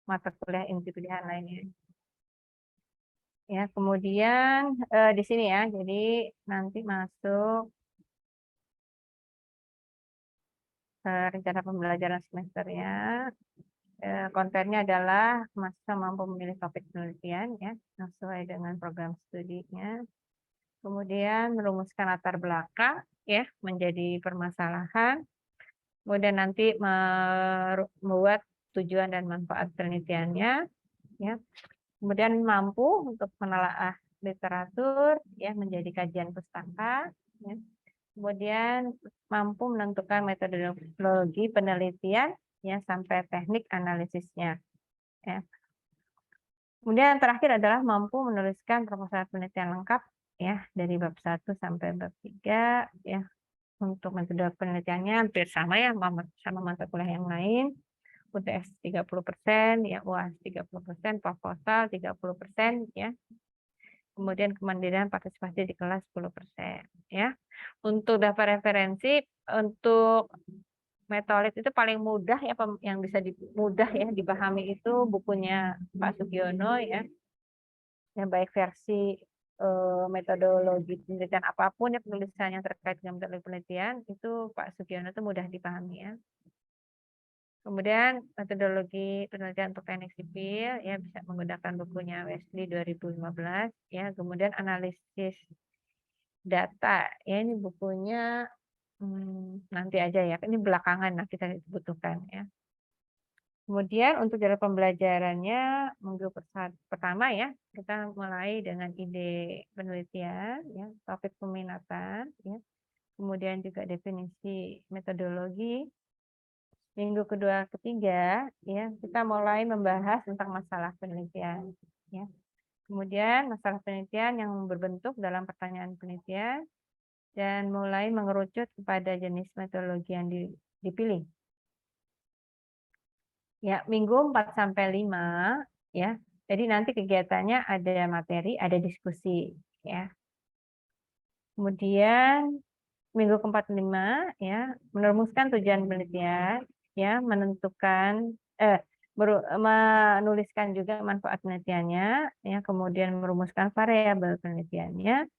mata kuliah inti pilihan lainnya. Ya, kemudian di sini ya, jadi nanti masuk rencana pembelajaran semesternya. Kontennya adalah mahasiswa mampu memilih topik penelitian ya, sesuai dengan program studinya. Kemudian merumuskan latar belakang ya menjadi permasalahan. Kemudian nanti membuat tujuan dan manfaat penelitiannya ya. Kemudian mampu untuk menelaah literatur ya menjadi kajian pustaka ya. Kemudian mampu menentukan metodologi penelitian ya sampai teknik analisisnya ya. Kemudian yang terakhir adalah mampu menuliskan proposal penelitian lengkap ya dari bab 1 sampai bab 3 ya. Untuk metode penelitiannya hampir sama ya sama mata kuliah yang lain. UTS 30%, ya UAS 30%, proposal 30% ya. Kemudian kemandirian partisipasi di kelas 10% ya. Untuk daftar referensi untuk Metolit itu paling mudah ya yang bisa mudah ya dipahami itu bukunya Pak Sugiono ya. Yang baik versi metodologi penelitian apapun ya penulisan yang terkait dengan metode penelitian itu Pak Sugiono itu mudah dipahami ya. Kemudian metodologi penelitian untuk teknik sipil ya bisa menggunakan bukunya Wesley 2015 ya. Kemudian analisis data ya ini bukunya nanti aja ya. Ini belakangan nah kita butuhkan ya. Kemudian untuk cara pembelajarannya minggu pertama ya kita mulai dengan ide penelitian ya, topik peminatan ya. Kemudian juga definisi metodologi. Minggu kedua ketiga ya kita mulai membahas tentang masalah penelitian ya. Kemudian masalah penelitian yang berbentuk dalam pertanyaan penelitian dan mulai mengerucut kepada jenis metodologi yang dipilih. Ya, minggu 4 sampai 5 ya. Jadi nanti kegiatannya ada materi, ada diskusi ya. Kemudian minggu keempat 5 ya, merumuskan tujuan penelitian ya, menuliskan juga manfaat penelitiannya ya, kemudian merumuskan variabel penelitiannya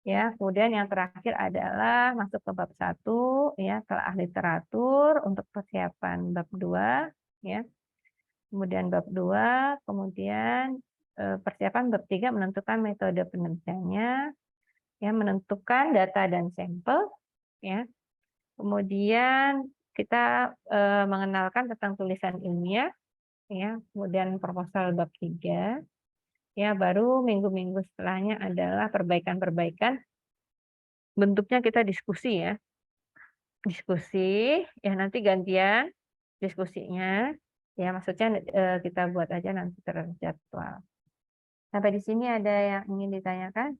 ya. Kemudian yang terakhir adalah masuk ke bab 1 ya, telah literatur untuk persiapan bab 2 ya. Kemudian bab 2, kemudian persiapan bab 3 menentukan metode penelitiannya ya, menentukan data dan sampel ya. Kemudian kita mengenalkan tentang tulisan ilmiah ya, kemudian proposal bab 3 ya, baru minggu-minggu setelahnya adalah perbaikan-perbaikan. Bentuknya kita diskusi ya. Diskusi ya nanti gantian diskusinya ya, maksudnya kita buat aja nanti terjadwal. Sampai di sini ada yang ingin ditanyakan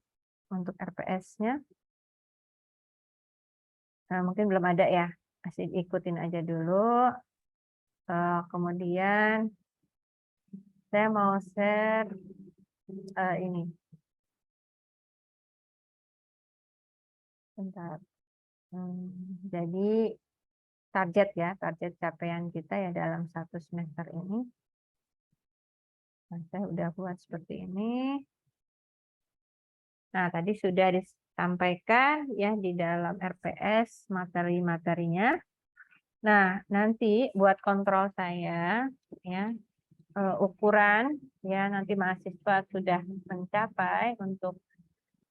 untuk RPS-nya? Nah, mungkin belum ada ya, masih ikutin aja dulu. Kemudian saya mau share ini. Bentar. Jadi target capaian kita ya dalam 1 semester ini. Nah, saya udah buat seperti ini. Nah, tadi sudah disampaikan ya di dalam RPS materi-materinya. Nah, nanti buat kontrol saya ya ukuran ya nanti mahasiswa sudah mencapai untuk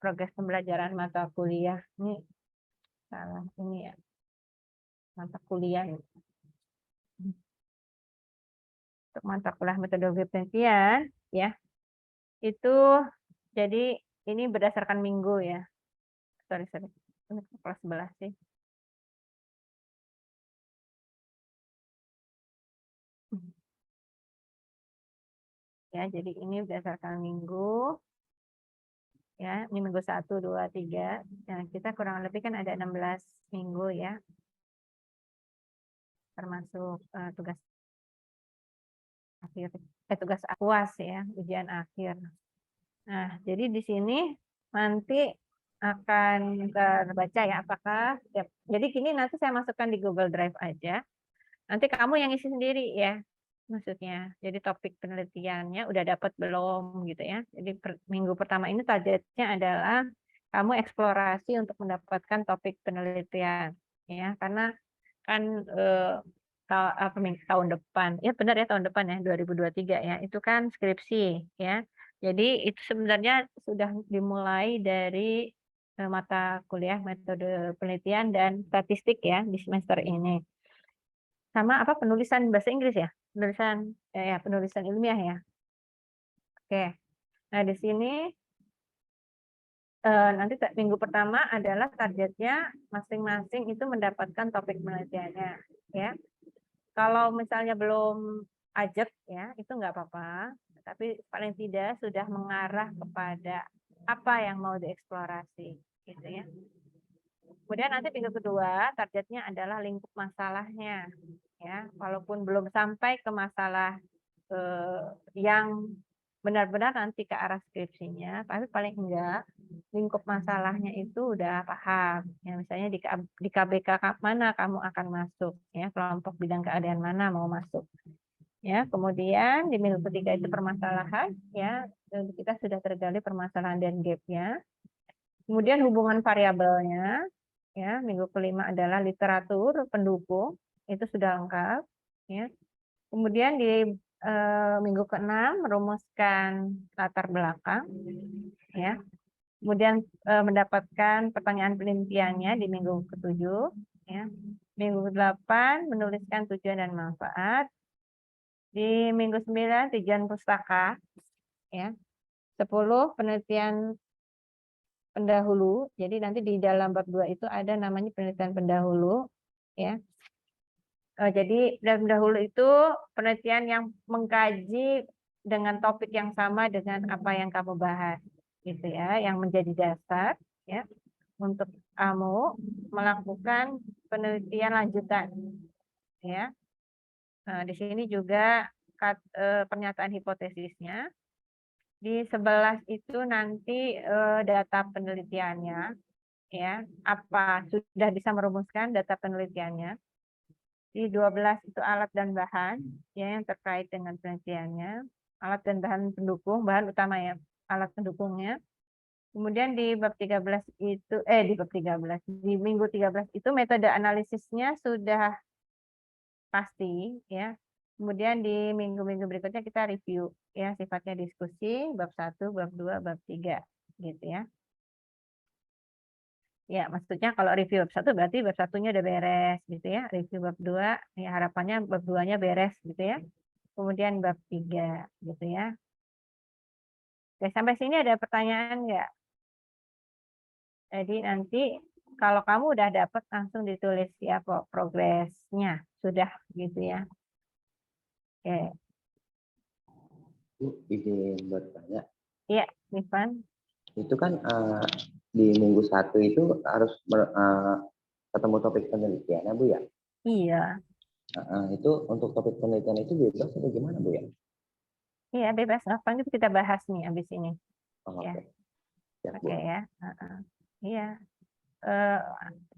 progres pembelajaran mata kuliah ini salah ini ya mata kuliah untuk mata kuliah metodologi penelitian ya itu jadi ini berdasarkan minggu ya sorry ini kelas 11 sih. Ya, jadi ini berdasarkan minggu. Ya, ini minggu 1, 2, 3. Nah, kita kurang lebih kan ada 16 minggu ya. Termasuk tugas akhir, tugas UAS ya, ujian akhir. Nah, jadi di sini nanti akan terbaca ya apakah jadi gini nanti saya masukkan di Google Drive aja. Nanti kamu yang isi sendiri ya. maksudnya. Jadi topik penelitiannya udah dapat belum gitu ya. Jadi minggu pertama ini targetnya adalah kamu eksplorasi untuk mendapatkan topik penelitian ya, karena kan tahun depan, ya benar ya tahun depan ya 2023 ya, itu kan skripsi ya. Jadi itu sebenarnya sudah dimulai dari mata kuliah metode penelitian dan statistik ya di semester ini. Sama apa penulisan bahasa Inggris ya? Penulisan ilmiah ya. Oke. Nah, di sini nanti minggu pertama adalah targetnya masing-masing itu mendapatkan topik penelitiannya ya. Kalau misalnya belum ajak ya, itu nggak apa-apa, tapi paling tidak sudah mengarah kepada apa yang mau dieksplorasi gitu ya. Kemudian nanti minggu kedua targetnya adalah lingkup masalahnya ya, walaupun belum sampai ke masalah yang benar-benar nanti ke arah skripsinya, tapi paling enggak lingkup masalahnya itu udah paham. Ya, misalnya di KBK mana kamu akan masuk, ya kelompok bidang keadaan mana mau masuk. Ya, kemudian di minggu ketiga itu permasalahan, ya kita sudah tergali permasalahan dan gap-nya. Kemudian hubungan variabelnya, ya minggu kelima adalah literatur pendukung, itu sudah lengkap. Ya. Kemudian di minggu ke-6 merumuskan latar belakang, ya. Kemudian mendapatkan pertanyaan penelitiannya di minggu ke-7, ya. Minggu ke-8 menuliskan tujuan dan manfaat. Di minggu 9 tujuan pustaka, ya. 10 penelitian pendahulu. Jadi nanti di dalam bab 2 itu ada namanya penelitian pendahulu, ya. Jadi dalam dahulu itu penelitian yang mengkaji dengan topik yang sama dengan apa yang kamu bahas, gitu ya, yang menjadi dasar ya untuk kamu melakukan penelitian lanjutan, ya. Di sini juga pernyataan hipotesisnya. Di 11 itu nanti data penelitiannya, ya, apa sudah bisa merumuskan data penelitiannya. Di 12 itu alat dan bahan ya yang terkait dengan penelitiannya, alat dan bahan pendukung, bahan utama ya, alat pendukungnya. Kemudian di bab 13 itu di bab 13, di minggu 13 itu metode analisisnya sudah pasti ya. Kemudian di minggu-minggu berikutnya kita review ya, sifatnya diskusi bab 1, bab 2, bab 3 gitu ya. Ya, maksudnya kalau review bab 1 berarti bab 1-nya udah beres gitu ya. Review bab 2, ya harapannya bab 2-nya beres gitu ya. Kemudian bab 3 gitu ya. Oke, sampai sini ada pertanyaan nggak? Jadi nanti kalau kamu udah dapat langsung ditulis ya kok progresnya. Sudah gitu ya. Oke. Izin bertanya. Iya, Ivan. Itu kan di minggu 1 itu harus ketemu topik penelitian ya Bu ya? Iya. Itu untuk topik penelitian itu bebas atau gimana Bu ya? Iya, bebas. Apa itu kita bahas nih abis ini. Oh, Ya. oke. Siap, Oke Bu. ya. Iya.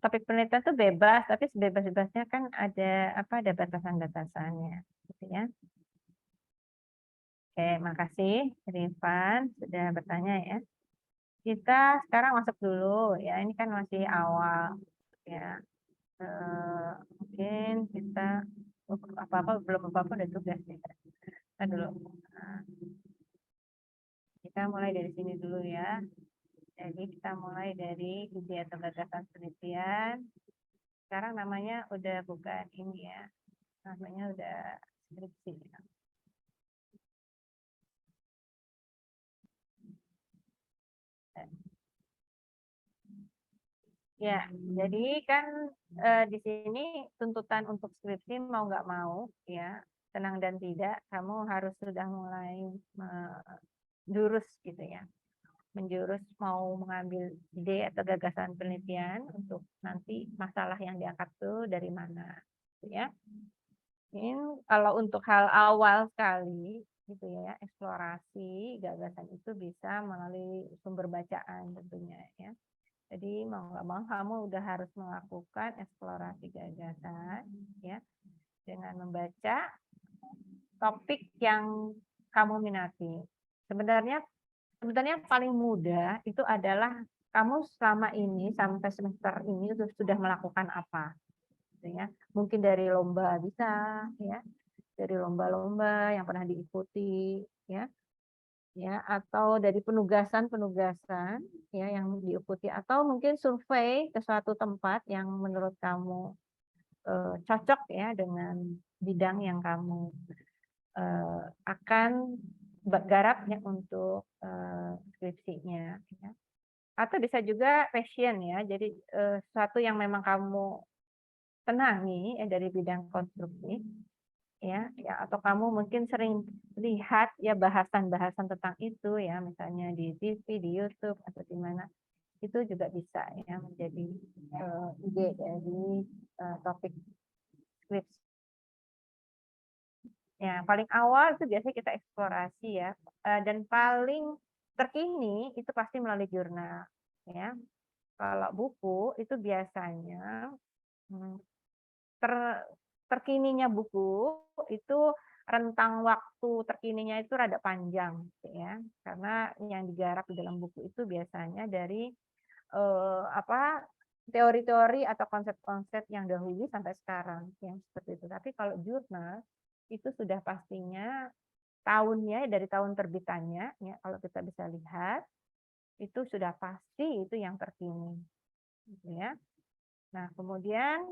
Topik penelitian itu bebas, tapi sebebas-bebasnya kan ada batasan-batasannya, gitu ya. Oke, makasih Rifan sudah bertanya ya. Kita sekarang masuk dulu ya, ini kan masih awal ya. Mungkin kita belum apa-apa udah tugas ya. Kita dulu. Kita mulai dari sini dulu ya. Jadi kita mulai dari ide atau gagasan penelitian. Sekarang namanya udah bukan ini ya, namanya udah skripsi. Ya, jadi kan di sini tuntutan untuk skripsi mau nggak mau ya, senang dan tidak, kamu harus sudah mulai menjurus gitu ya, menjurus mau mengambil ide atau gagasan penelitian untuk nanti masalah yang diangkat tuh dari mana, gitu ya. Ini kalau untuk hal awal sekali gitu ya, eksplorasi gagasan itu bisa melalui sumber bacaan tentunya ya. Jadi mau nggak mau kamu udah harus melakukan eksplorasi gagasan ya dengan membaca topik yang kamu minati. Sebenarnya paling mudah itu adalah kamu selama ini sampai semester ini sudah melakukan apa, gitu ya. Mungkin dari lomba bisa, ya, dari lomba-lomba yang pernah diikuti, ya, atau dari penugasan-penugasan, ya, yang diikuti, atau mungkin survei ke suatu tempat yang menurut kamu cocok ya dengan bidang yang kamu akan garap ya untuk skripsinya, ya. Atau bisa juga passion ya, jadi sesuatu yang memang kamu senangi ya dari bidang konstruksi, ya, atau kamu mungkin sering lihat ya bahasan-bahasan tentang itu ya, misalnya di TV, di YouTube atau di mana, itu juga bisa ya menjadi ide dari topik skripsi. Ya, paling awal itu biasanya kita eksplorasi ya, dan paling terkini itu pasti melalui jurnal, ya. Kalau buku itu biasanya ter terkininya buku itu rentang waktu terkininya itu rada panjang, gitu ya. Karena yang digarap di dalam buku itu biasanya dari teori-teori atau konsep-konsep yang dahulu sampai sekarang, yang seperti itu. Tapi kalau jurnal itu sudah pastinya tahunnya dari tahun terbitannya, ya kalau kita bisa lihat itu sudah pasti itu yang terkini, gitu ya. Nah kemudian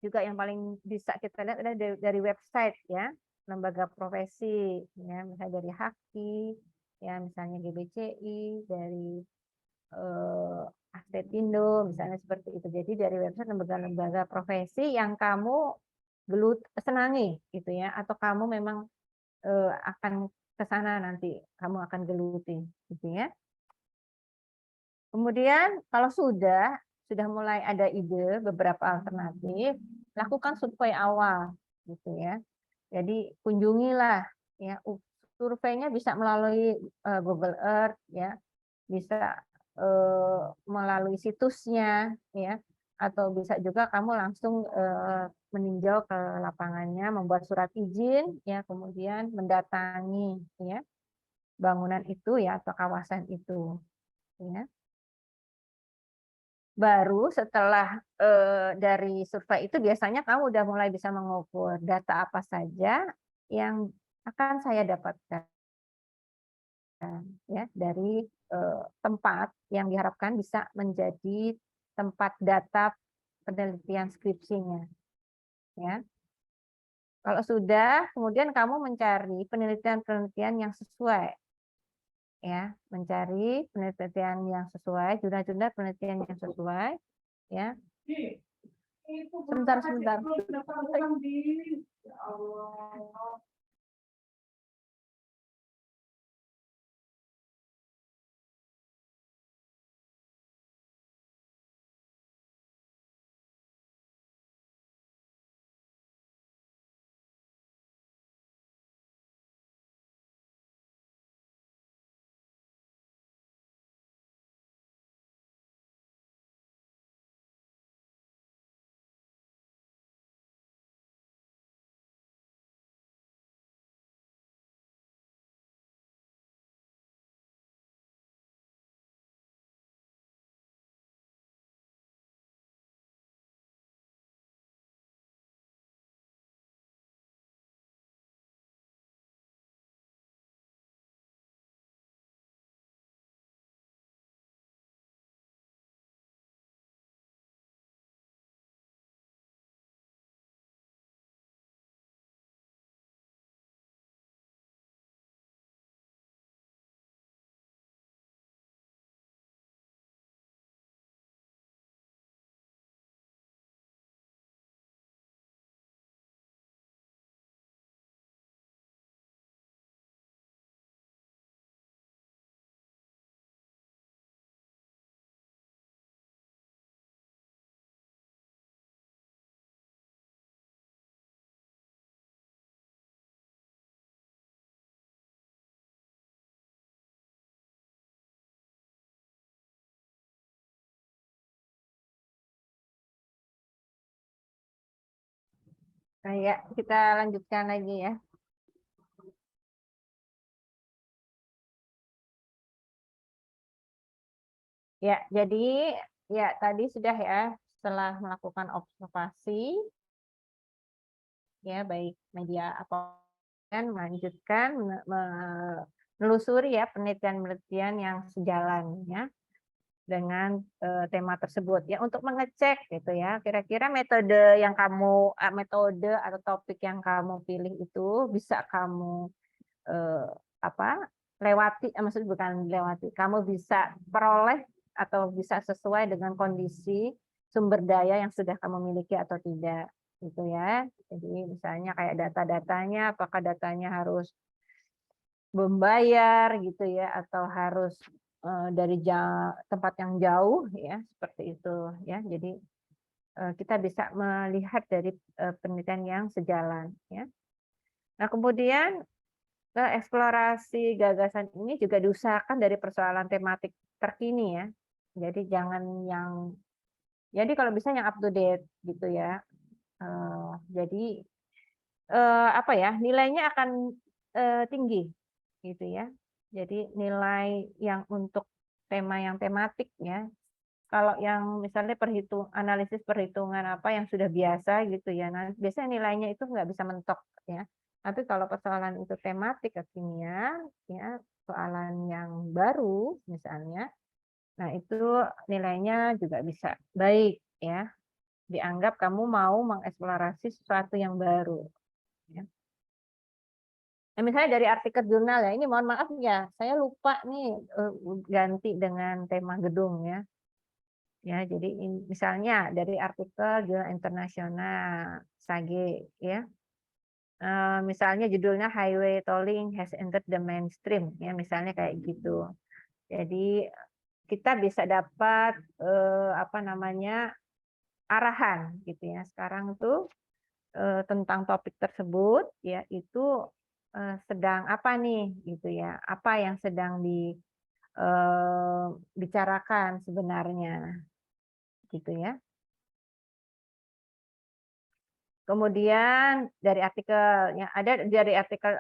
juga yang paling bisa kita lihat adalah dari website ya, lembaga profesi, ya misalnya dari HAKI, ya misalnya GBCI, dari Aksetindo, misalnya seperti itu. Jadi dari website lembaga-lembaga profesi yang kamu senangi, gitu ya, atau kamu memang akan ke sana nanti, kamu akan geluti, gitu ya. Kemudian kalau sudah mulai ada ide beberapa alternatif, lakukan survei awal, gitu ya. Jadi kunjungilah, ya, surveinya bisa melalui Google Earth, ya, bisa melalui situsnya, ya, atau bisa juga kamu langsung meninjau ke lapangannya, membuat surat izin, ya, kemudian mendatangi, ya, bangunan itu, ya, atau kawasan itu, ya. Baru setelah dari survei itu biasanya kamu udah mulai bisa mengukur data apa saja yang akan saya dapatkan, ya, dari tempat yang diharapkan bisa menjadi tempat data penelitian skripsinya, ya. Kalau sudah, kemudian kamu mencari penelitian-penelitian yang sesuai, ya, mencari penelitian yang sesuai, jurnal-jurnal penelitian yang sesuai, ya. Sebentar. Kayak kita lanjutkan lagi ya. Ya, jadi ya tadi sudah ya, setelah melakukan observasi, ya baik media apa dan melanjutkan menelusuri ya penelitian-penelitian yang sejalan ya dengan tema tersebut ya untuk mengecek gitu ya kira-kira metode yang kamu metode atau topik yang kamu pilih itu bisa kamu eh, apa lewati, maksudnya bukan lewati, kamu bisa peroleh atau bisa sesuai dengan kondisi sumber daya yang sudah kamu miliki atau tidak gitu ya. Jadi misalnya kayak data-datanya, apakah datanya harus membayar gitu ya atau harus dari tempat yang jauh ya seperti itu ya. Jadi kita bisa melihat dari penelitian yang sejalan ya. Nah, kemudian eksplorasi gagasan ini juga diusahakan dari persoalan tematik terkini ya. Jadi jangan jadi kalau bisa yang up to date gitu ya. Jadi apa ya, nilainya akan tinggi gitu ya. Jadi nilai yang untuk tema yang tematik ya. Kalau yang misalnya analisis perhitungan apa yang sudah biasa gitu ya, nah biasanya nilainya itu nggak bisa mentok ya. Tapi kalau persoalan itu tematik kekinian, ya soalan yang baru misalnya, nah itu nilainya juga bisa baik ya. Dianggap kamu mau mengeksplorasi sesuatu yang baru. Ya. Nah, misalnya dari artikel jurnal ya, ini mohon maaf ya, saya lupa nih ganti dengan tema gedung ya. Ya, jadi misalnya dari artikel jurnal internasional SAGE ya. Misalnya judulnya Highway Tolling has entered the mainstream ya, misalnya kayak gitu. Jadi kita bisa dapat apa namanya arahan gitu ya. Sekarang tuh tentang topik tersebut ya itu sedang apa nih gitu ya. Apa yang sedang dibicarakan sebenarnya gitu ya. Kemudian dari artikel yang ada dari artikel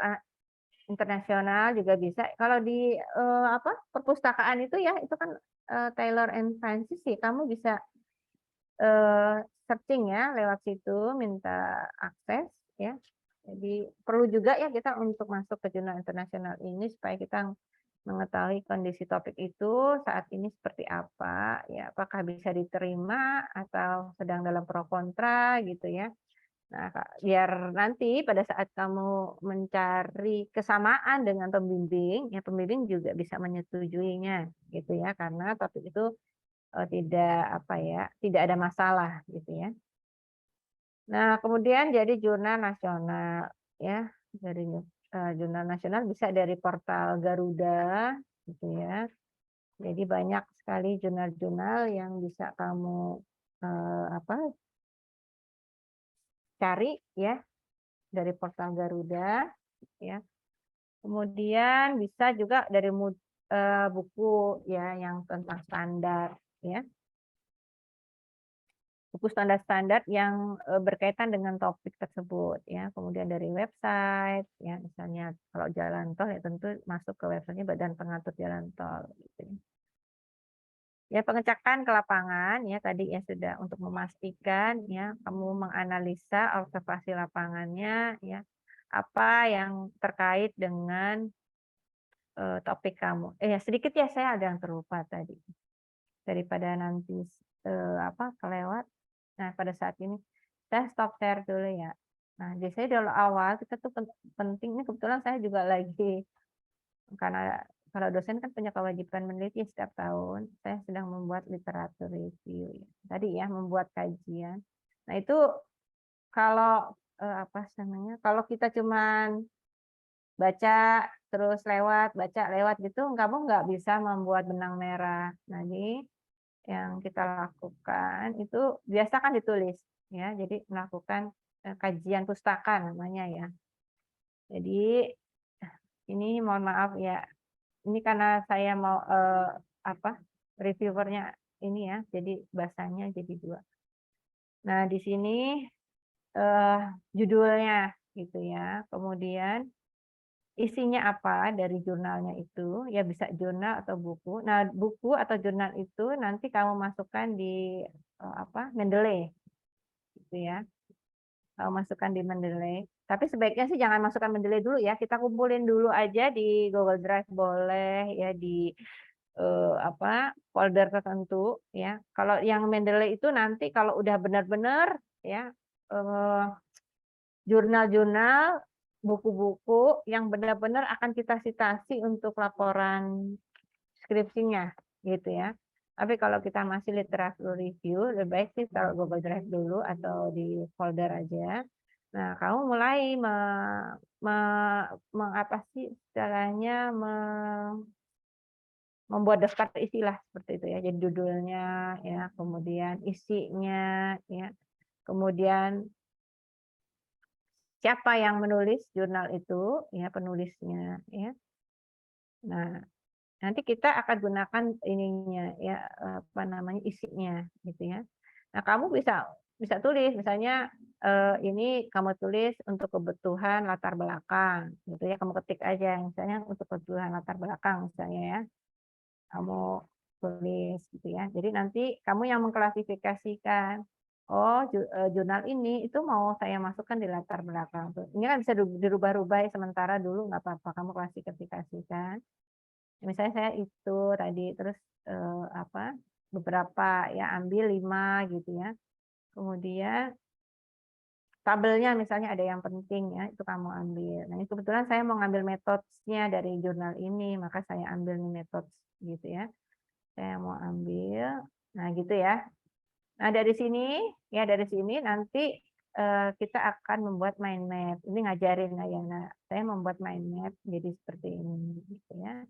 internasional juga bisa. Kalau di apa perpustakaan itu ya itu kan Taylor and Francis sih kamu bisa searching ya lewat situ minta akses ya. Jadi perlu juga ya kita untuk masuk ke jurnal internasional ini supaya kita mengetahui kondisi topik itu saat ini seperti apa ya apakah bisa diterima atau sedang dalam pro kontra gitu ya. Nah, biar nanti pada saat kamu mencari kesamaan dengan pembimbing, ya pembimbing juga bisa menyetujuinya, gitu ya, karena topik itu tidak apa ya, tidak ada masalah, gitu ya. Nah, kemudian jadi jurnal nasional, ya, dari jurnal nasional bisa dari portal Garuda, gitu ya. Jadi banyak sekali jurnal-jurnal yang bisa kamu apa cari, ya, dari portal Garuda ya. Kemudian bisa juga dari buku ya yang tentang standar ya. Buku standar-standar yang berkaitan dengan topik tersebut ya. Kemudian dari website ya misalnya kalau jalan tol ya tentu masuk ke websitenya Badan Pengatur Jalan Tol gitu. Ya pengecekan ke lapangan ya tadi ya sudah untuk memastikan ya kamu menganalisa observasi lapangannya ya apa yang terkait dengan topik kamu. Ya sedikit ya saya ada yang terlupa tadi. Daripada nanti apa kelewat. Nah, pada saat ini saya stop share dulu ya. Nah, biasanya dari awal kita tuh penting ini kebetulan saya juga lagi karena kalau dosen kan punya kewajiban meneliti setiap tahun, saya sedang membuat literatur review ya. Tadi ya membuat kajian. Nah, itu kalau apa namanya? Kalau kita cuman baca terus lewat, baca lewat gitu, kamu nggak bisa membuat benang merah. Nah, ini yang kita lakukan itu biasa kan ditulis ya, jadi melakukan kajian pustaka namanya ya. Jadi ini mohon maaf ya, ini karena saya mau apa reviewernya ini ya, jadi bahasanya jadi dua. Nah di sini judulnya gitu ya, kemudian isinya apa dari jurnalnya itu, ya bisa jurnal atau buku. Nah, buku atau jurnal itu nanti kamu masukkan di Mendeley, gitu ya. Kamu masukkan di Mendeley. Tapi sebaiknya sih jangan masukkan Mendeley dulu ya. Kita kumpulin dulu aja di Google Drive boleh ya, di folder tertentu ya. Kalau yang Mendeley itu nanti kalau udah benar-benar ya jurnal-jurnal, buku-buku yang benar-benar akan kita citasi untuk laporan skripsinya, gitu ya. Tapi kalau kita masih literatur review, lebih baik sih taruh Google Drive dulu atau di folder aja. Nah, kamu mulai apa sih istilahnya, membuat daftar isilah seperti itu ya. Jadi judulnya ya, kemudian isinya ya, kemudian siapa yang menulis jurnal itu, ya penulisnya, ya. Nah, nanti kita akan gunakan ininya, ya isinya, gitu ya. Nah, kamu bisa bisa tulis, misalnya ini kamu tulis untuk kebutuhan latar belakang, gitu ya. Kamu ketik aja, misalnya untuk kebutuhan latar belakang, misalnya ya. Kamu tulis, gitu ya. Jadi nanti kamu yang mengklasifikasikan. Oh, jurnal ini itu mau saya masukkan di latar belakang tuh. Ini kan bisa dirubah-rubah ya, sementara dulu nggak apa-apa kamu klasifikasikan. Misalnya saya itu tadi terus beberapa ya ambil 5 gitu ya. Kemudian tabelnya misalnya ada yang penting ya, itu kamu ambil. Nah, ini kebetulan saya mau ngambil metodenya dari jurnal ini, maka saya ambil nih metode gitu ya. Saya mau ambil. Nah, gitu ya. Nah, dari sini nanti kita akan membuat mind map. Ini ngajarin Ayana. Saya membuat mind map jadi seperti ini gitu ya.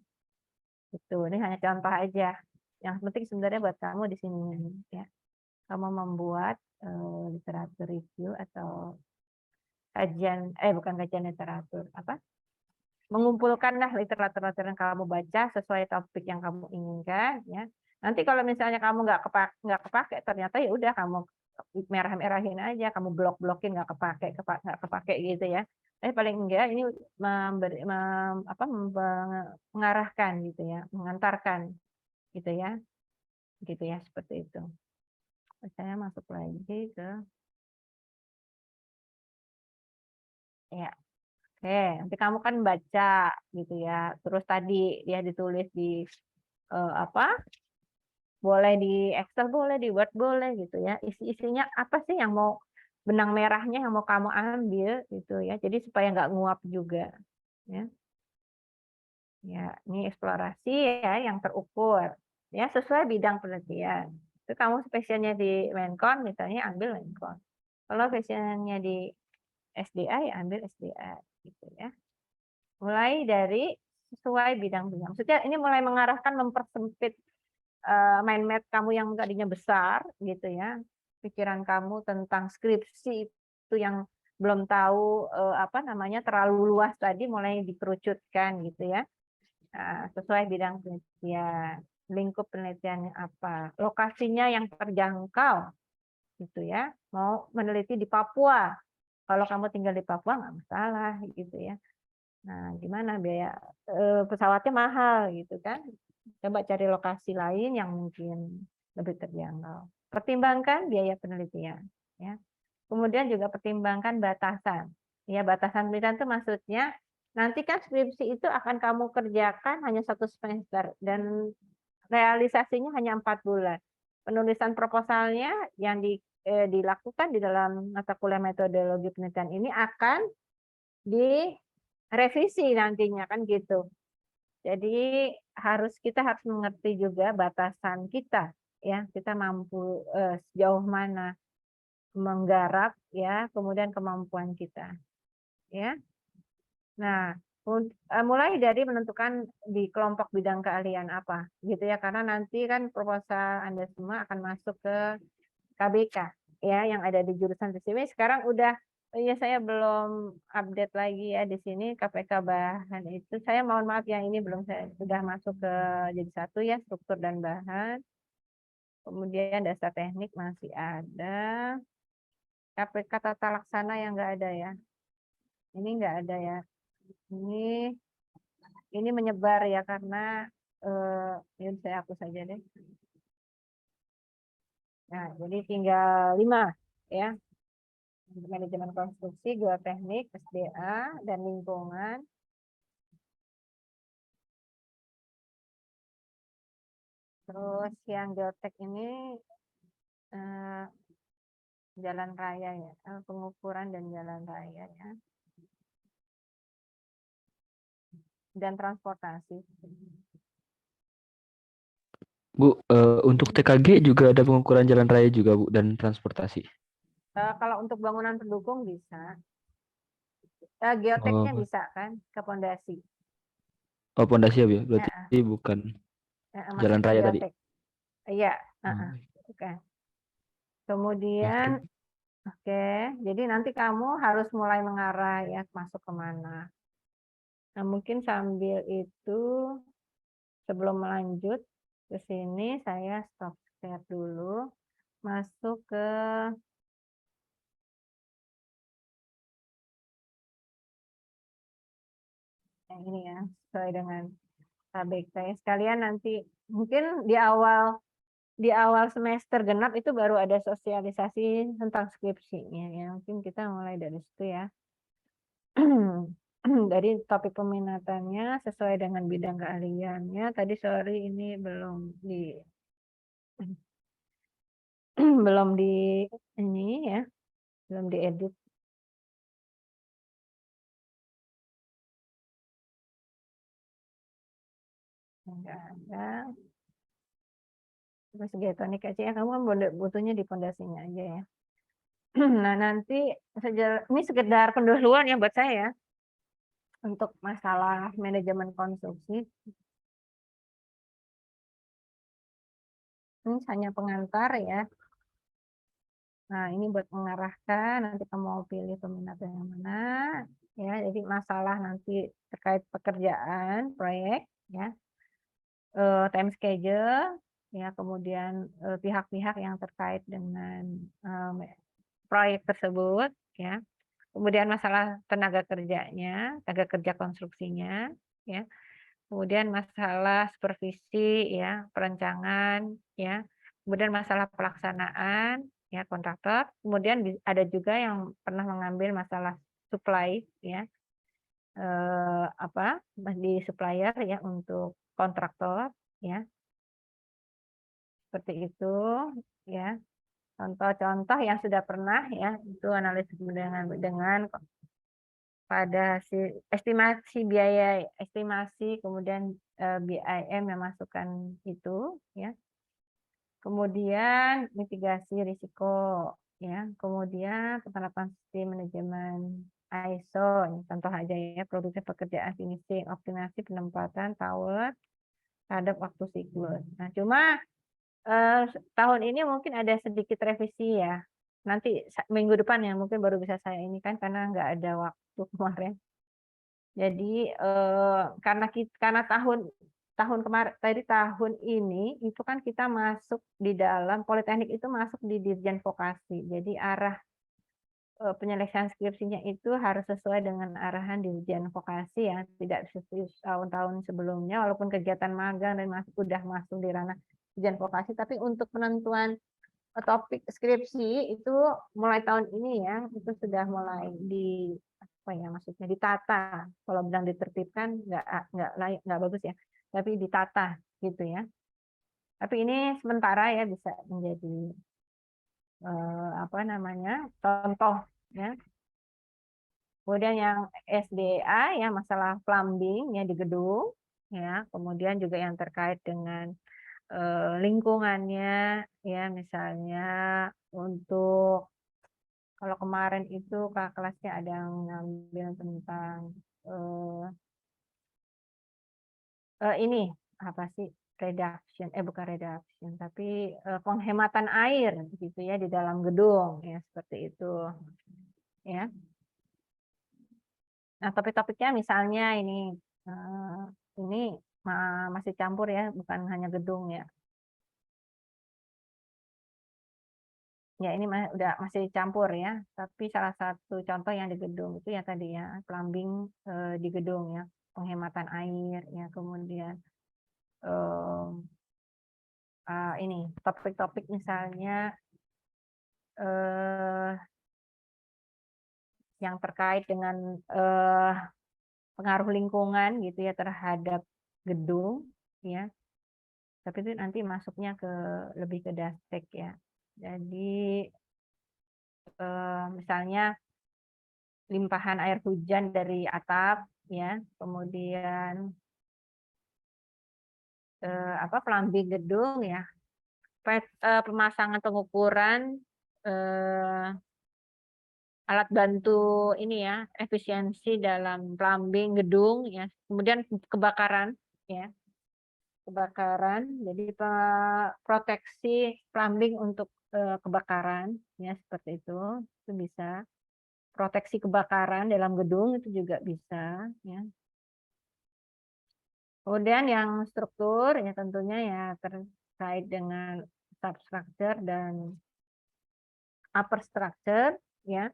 Itu. Ini hanya contoh aja. Yang penting sebenarnya buat kamu di sini ya. Kamu membuat literatur review atau bukan kajian literatur, mengumpulkanlah literatur yang kamu baca sesuai topik yang kamu inginkan ya. Nanti kalau misalnya kamu nggak kepake ternyata ya udah kamu merah-merahin aja, kamu blok-blokin nggak kepake gitu ya. Tapi paling enggak ini mengarahkan gitu ya, mengantarkan gitu ya. Gitu ya, seperti itu. Saya masuk lagi ke ya. Oke, nanti kamu kan baca gitu ya. Terus tadi dia ditulis di boleh di Excel, boleh di Word, boleh gitu ya. Isi-isinya apa sih yang mau benang merahnya yang mau kamu ambil gitu ya. Jadi supaya nggak nguap juga ya. Ya, ini eksplorasi ya yang terukur ya sesuai bidang penelitian. Itu kamu spesialnya di Menkon misalnya ambil Menkon. Kalau spesialnya di SDA ya ambil SDA gitu ya. Mulai dari sesuai bidang-bidang. Maksudnya ini mulai mengarahkan mempersempit mind map kamu yang tadinya besar gitu ya. Pikiran kamu tentang skripsi itu yang belum tahu terlalu luas tadi mulai dikerucutkan gitu ya. Sesuai bidang penelitian, lingkup penelitiannya apa, lokasinya yang terjangkau gitu ya. Mau meneliti di Papua. Kalau kamu tinggal di Papua nggak masalah gitu ya. Nah, gimana biaya pesawatnya mahal gitu kan. Coba cari lokasi lain yang mungkin lebih terjangkau. Pertimbangkan biaya penelitian ya. Kemudian juga pertimbangkan batasan. Ya, batasan penelitian itu maksudnya nanti kan skripsi itu akan kamu kerjakan hanya 1 semester dan realisasinya hanya 4 bulan. Penulisan proposalnya yang dilakukan di dalam mata kuliah metodologi penelitian ini akan direvisi nantinya kan gitu. Jadi kita harus mengerti juga batasan kita ya, kita mampu sejauh mana menggarap ya, kemudian kemampuan kita ya. Nah, mulai dari menentukan di kelompok bidang keahlian apa gitu ya, karena nanti kan proposal Anda semua akan masuk ke KBK ya yang ada di jurusan TCW. Sekarang udah ya saya belum update lagi ya di sini KPK bahan itu. Saya mohon maaf yang ini belum saya sudah masuk ke jadi 1 ya, struktur dan bahan. Kemudian dasar teknik masih ada. KPK tata laksana yang enggak ada ya. Ini enggak ada ya. Ini menyebar ya karena ini saya hapus saja deh. Nah, jadi tinggal 5 ya. Manajemen konstruksi, geoteknik, SDA, dan lingkungan. Terus yang geotek ini jalan raya ya, pengukuran dan jalan raya ya. Dan transportasi. Bu, untuk TKG juga ada pengukuran jalan raya juga, Bu, dan transportasi. Kalau untuk bangunan pendukung bisa. Geoteknya Oh. bisa kan ke pondasi. Oh, pondasi ya, Bu. Berarti Ya, bukan masuk jalan ke raya tadi. geotek. Iya, Oh. bukan. Kemudian, oke, jadi nanti kamu harus mulai mengarah ya masuk kemana. Nah, mungkin sambil itu sebelum melanjut ke sini saya stop share dulu, masuk ke yang ini ya, sesuai dengan KBK. Sekalian nanti mungkin di awal semester genap itu baru ada sosialisasi tentang skripsinya ya. Mungkin kita mulai dari situ ya. Dari topik peminatannya sesuai dengan bidang keahliannya. Tadi sorry ini belum di ini ya, belum diedit. Enggak ada. Terus geotonik aja ya, kamu kan butuhnya di pondasinya aja ya. Nah, nanti ini sekedar pendahuluan ya buat saya untuk masalah manajemen konstruksi. Ini hanya pengantar ya. Nah, ini buat mengarahkan, nanti kamu mau pilih peminat yang mana. Ya, jadi masalah nanti terkait pekerjaan, proyek, ya, time schedule, ya, kemudian pihak-pihak yang terkait dengan proyek tersebut, ya. Kemudian masalah tenaga kerjanya, tenaga kerja konstruksinya, ya. Kemudian masalah supervisi, ya, perencanaan, ya. Kemudian masalah pelaksanaan, ya, kontraktor. Kemudian ada juga yang pernah mengambil masalah supply, ya, di supplier, ya, untuk kontraktor, ya. Seperti itu, ya. Contoh-contoh yang sudah pernah, ya, itu analisis dengan pada estimasi biaya, estimasi, kemudian BIM yang masukkan itu, ya. Kemudian mitigasi risiko, ya. Kemudian penerapan sistem manajemen ISO, contoh aja ya, produksi pekerjaan finishing, optimasi penempatan tower terhadap waktu siklus. Nah, cuma tahun ini mungkin ada sedikit revisi ya. Nanti minggu depan ya mungkin baru bisa saya ini kan karena nggak ada waktu kemarin. Jadi karena tahun kemarin tadi tahun ini itu kan kita masuk di dalam politeknik itu masuk di Dirjen Vokasi. Jadi arah penyelesaian skripsinya itu harus sesuai dengan arahan Dirjen Vokasi ya, tidak seperti tahun-tahun sebelumnya walaupun kegiatan magang dan sudah masuk di ranah Dirjen Vokasi, tapi untuk penentuan topik skripsi itu mulai tahun ini ya, itu sudah mulai maksudnya ditata. Kalau bilang ditertibkan nggak bagus ya, tapi ditata gitu ya. Tapi ini sementara ya bisa menjadi contoh ya. Kemudian yang SDA ya masalah plumbing ya di gedung ya, kemudian juga yang terkait dengan lingkungannya ya, misalnya untuk kalau kemarin itu kelasnya ada yang ngambil tentang ini apa sih bukan reduction tapi penghematan air gitu ya di dalam gedung ya, seperti itu ya. Nah, topik-topiknya misalnya ini masih campur ya, bukan hanya gedung ya. Ya ini masih dicampur ya, tapi salah satu contoh yang di gedung itu ya tadi ya, plumbing di gedung ya, penghematan air ya, kemudian ini topik-topik misalnya yang terkait dengan pengaruh lingkungan gitu ya terhadap gedung ya, tapi itu nanti masuknya lebih ke daspek ya. Jadi misalnya limpahan air hujan dari atap ya, kemudian plumbing gedung ya, pemasangan pengukuran alat bantu ini ya, efisiensi dalam plumbing gedung ya, kemudian kebakaran ya, jadi proteksi plumbing untuk kebakaran ya, seperti itu bisa. Proteksi kebakaran dalam gedung itu juga bisa ya. Kemudian yang struktur ya tentunya ya terkait dengan substructure dan upper structure ya.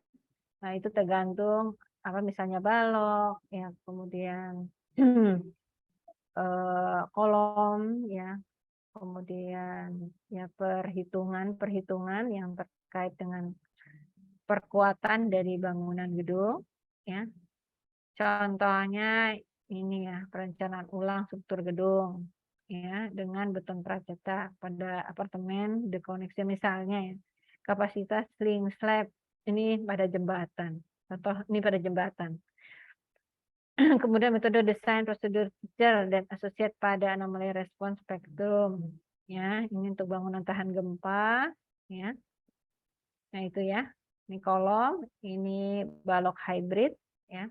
Nah, itu tergantung misalnya balok ya, kemudian kolom ya, kemudian ya perhitungan yang terkait dengan perkuatan dari bangunan gedung ya. Contohnya ini ya, perencanaan ulang struktur gedung ya dengan beton pracetak pada apartemen dekoneksi misalnya ya. Kapasitas sling slab ini pada jembatan. Contoh ini pada jembatan. Kemudian metode desain prosedur feature dan associate pada anomali respons spektrum ya, ini untuk bangunan tahan gempa ya. Nah, itu ya. Ini kolom, ini balok hybrid ya.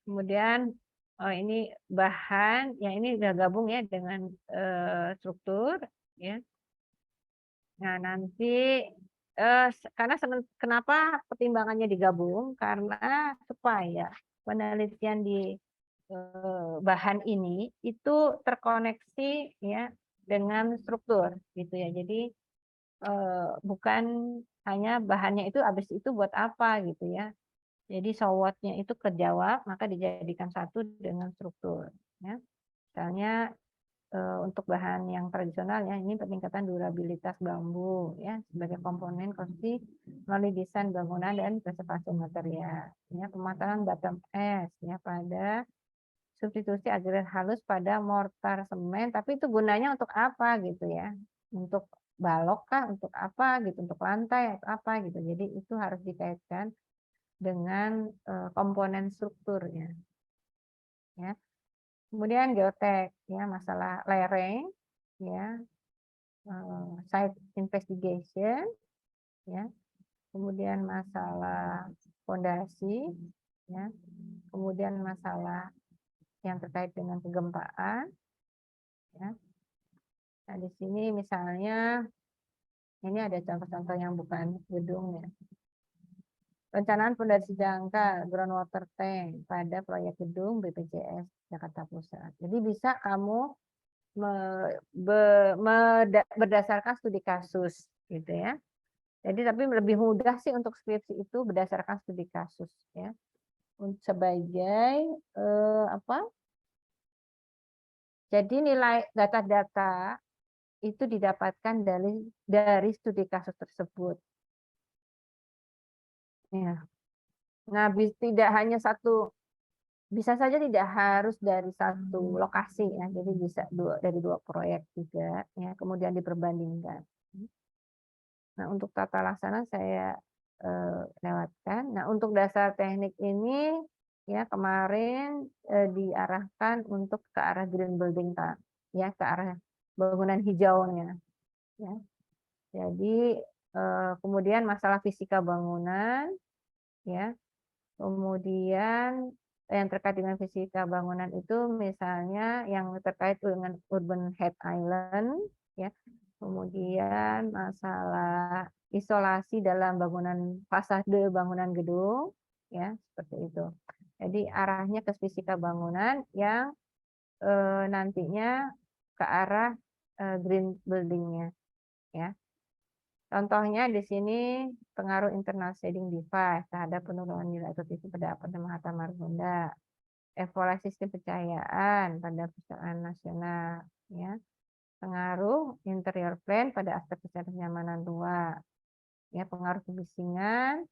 Kemudian ini bahan, ya ini udah gabung ya dengan struktur ya. Nah, nanti karena kenapa pertimbangannya digabung? Karena supaya penelitian di bahan ini itu terkoneksi ya dengan struktur gitu ya. Jadi bukan hanya bahannya itu habis itu buat apa gitu ya. Jadi SWOT-nya itu kejawab, maka dijadikan satu dengan struktur. Ya. Misalnya untuk bahan yang tradisional ya, ini peningkatan durabilitas bambu ya sebagai komponen konstruksi melalui desain bangunan dan preservasi material. Ya, pematangan bottom S ya pada substitusi agregat halus pada mortar semen, tapi itu gunanya untuk apa gitu ya? Untuk balok kah? Untuk apa gitu? Untuk lantai atau apa gitu. Jadi itu harus dikaitkan dengan komponen strukturnya ya. Kemudian geotek ya, masalah lereng ya, site investigation ya, kemudian masalah fondasi ya, kemudian masalah yang terkait dengan kegempaan ya. Nah, di sini misalnya ini ada contoh-contoh yang bukan gedung ya. Perencanaan fondasi jangkar groundwater tank pada proyek gedung BPJS Jakarta Pusat. Jadi bisa kamu berdasarkan studi kasus gitu ya. Jadi tapi lebih mudah sih untuk skripsi itu berdasarkan studi kasus ya. Sebagai Jadi nilai data-data itu didapatkan dari studi kasus tersebut. Ya. Nah, tidak hanya satu, bisa saja tidak harus dari satu lokasi ya, jadi bisa dari dua proyek juga ya, kemudian diperbandingkan. Nah, untuk tata laksana saya lewatkan. Nah, untuk dasar teknik ini ya kemarin diarahkan untuk ke arah green building ya, ke arah bangunan hijaunya ya. Jadi kemudian masalah fisika bangunan ya. Kemudian yang terkait dengan fisika bangunan itu misalnya yang terkait dengan urban heat island ya. Kemudian masalah isolasi dalam bangunan fasade bangunan gedung ya, seperti itu. Jadi arahnya ke fisika bangunan yang nantinya ke arah green buildingnya ya. Contohnya di sini pengaruh internal shading device terhadap penurunan nilai atau pada Mahatma Margonda, evaluasi sistem pencahayaan pada Perpustakaan Nasional, ya, pengaruh interior plan pada aspek kenyamanan luar, ya, pengaruh kebisingan,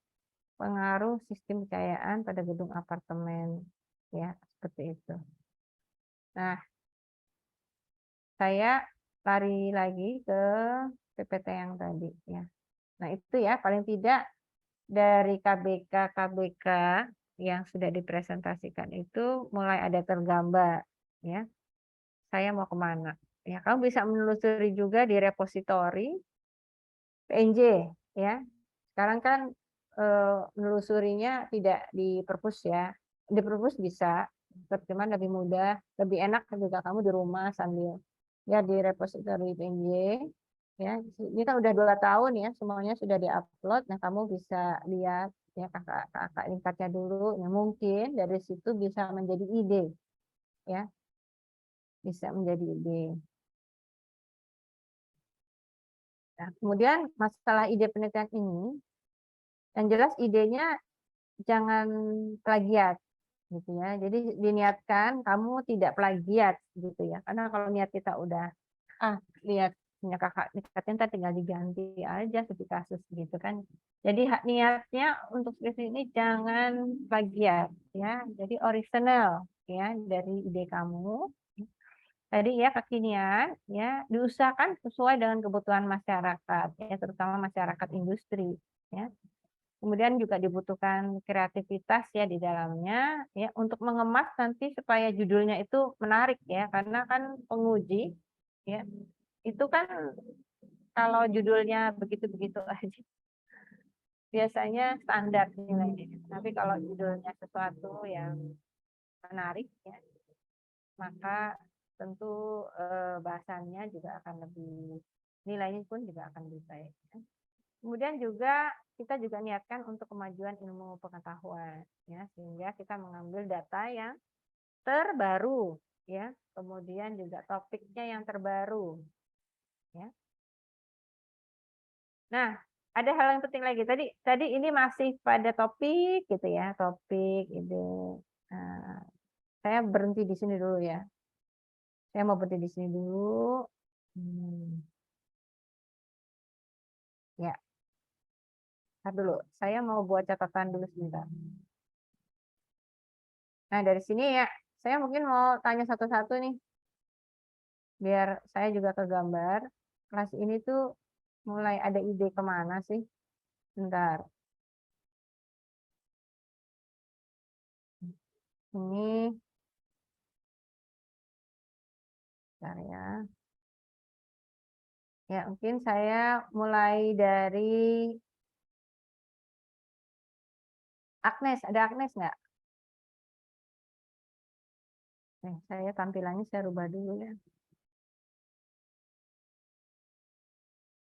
pengaruh sistem pencahayaan pada gedung apartemen, ya, seperti itu. Nah, saya lari lagi ke PPT yang tadi, ya. Nah, itu ya paling tidak dari KBK yang sudah dipresentasikan itu mulai ada tergambar, ya. Saya mau kemana? Ya, kamu bisa menelusuri juga di repositori PNJ, ya. Sekarang kan menelusurinya tidak di perpus ya. Di perpus bisa, cuman lebih mudah, lebih enak juga kamu di rumah sambil ya di repositori PNJ. Ya, ini kan udah 2 tahun ya, semuanya sudah diupload. Nah, kamu bisa lihat ya kakak tingkatnya dulu. Nah, mungkin dari situ bisa menjadi ide, ya, bisa menjadi ide. Nah, kemudian masalah ide penelitian ini, yang jelas idenya jangan plagiat, gitu ya. Jadi diniatkan kamu tidak plagiat, gitu ya. Karena kalau niat kita udah, lihat punya kakak tingkatnya ntar tinggal diganti aja seperti kasus gitu kan. Jadi niatnya untuk skripsi ini jangan plagiat, ya. Jadi original, ya, dari ide kamu. Tadi ya kekinian, ya, diusahakan sesuai dengan kebutuhan masyarakat, ya, terutama masyarakat industri, ya. Kemudian juga dibutuhkan kreativitas ya di dalamnya, ya, untuk mengemas nanti supaya judulnya itu menarik ya, karena kan penguji, ya, itu kan kalau judulnya begitu-begitu aja, biasanya standar nilainya. Tapi kalau judulnya sesuatu yang menarik, ya, maka tentu bahasannya juga akan lebih, nilainya pun juga akan lebih baik. Ya. Kemudian juga kita juga niatkan untuk kemajuan ilmu pengetahuan, ya, sehingga kita mengambil data yang terbaru, ya, kemudian juga topiknya yang terbaru, ya. Nah, ada hal yang penting lagi. Tadi ini masih pada topik gitu ya, topik ide. Saya berhenti di sini dulu ya. Saya mau berhenti di sini dulu. Ya. Ntar dulu, saya mau buat catatan dulu sebentar. Nah, dari sini ya, saya mungkin mau tanya satu-satu nih. Biar saya juga kegambar. Kelas ini tuh mulai ada ide kemana sih? Bentar. Ini. Bentar ya. Ya, mungkin saya mulai dari Agnes. Ada Agnes nggak? Nih, saya tampilannya saya rubah dulu ya.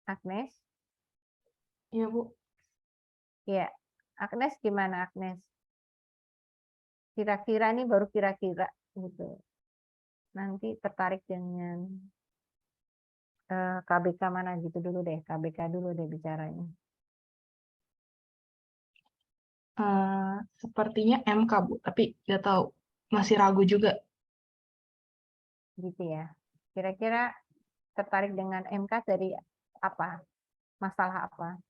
Agnes? Iya, Bu. Ya, Agnes gimana Agnes? Kira-kira nih baru kira-kira gitu. Nanti tertarik dengan KBK mana gitu dulu deh. KBK dulu deh bicaranya. Sepertinya MK, Bu. Tapi nggak tahu. Masih ragu juga. Gitu ya. Kira-kira tertarik dengan MK dari apa? Masalah apa?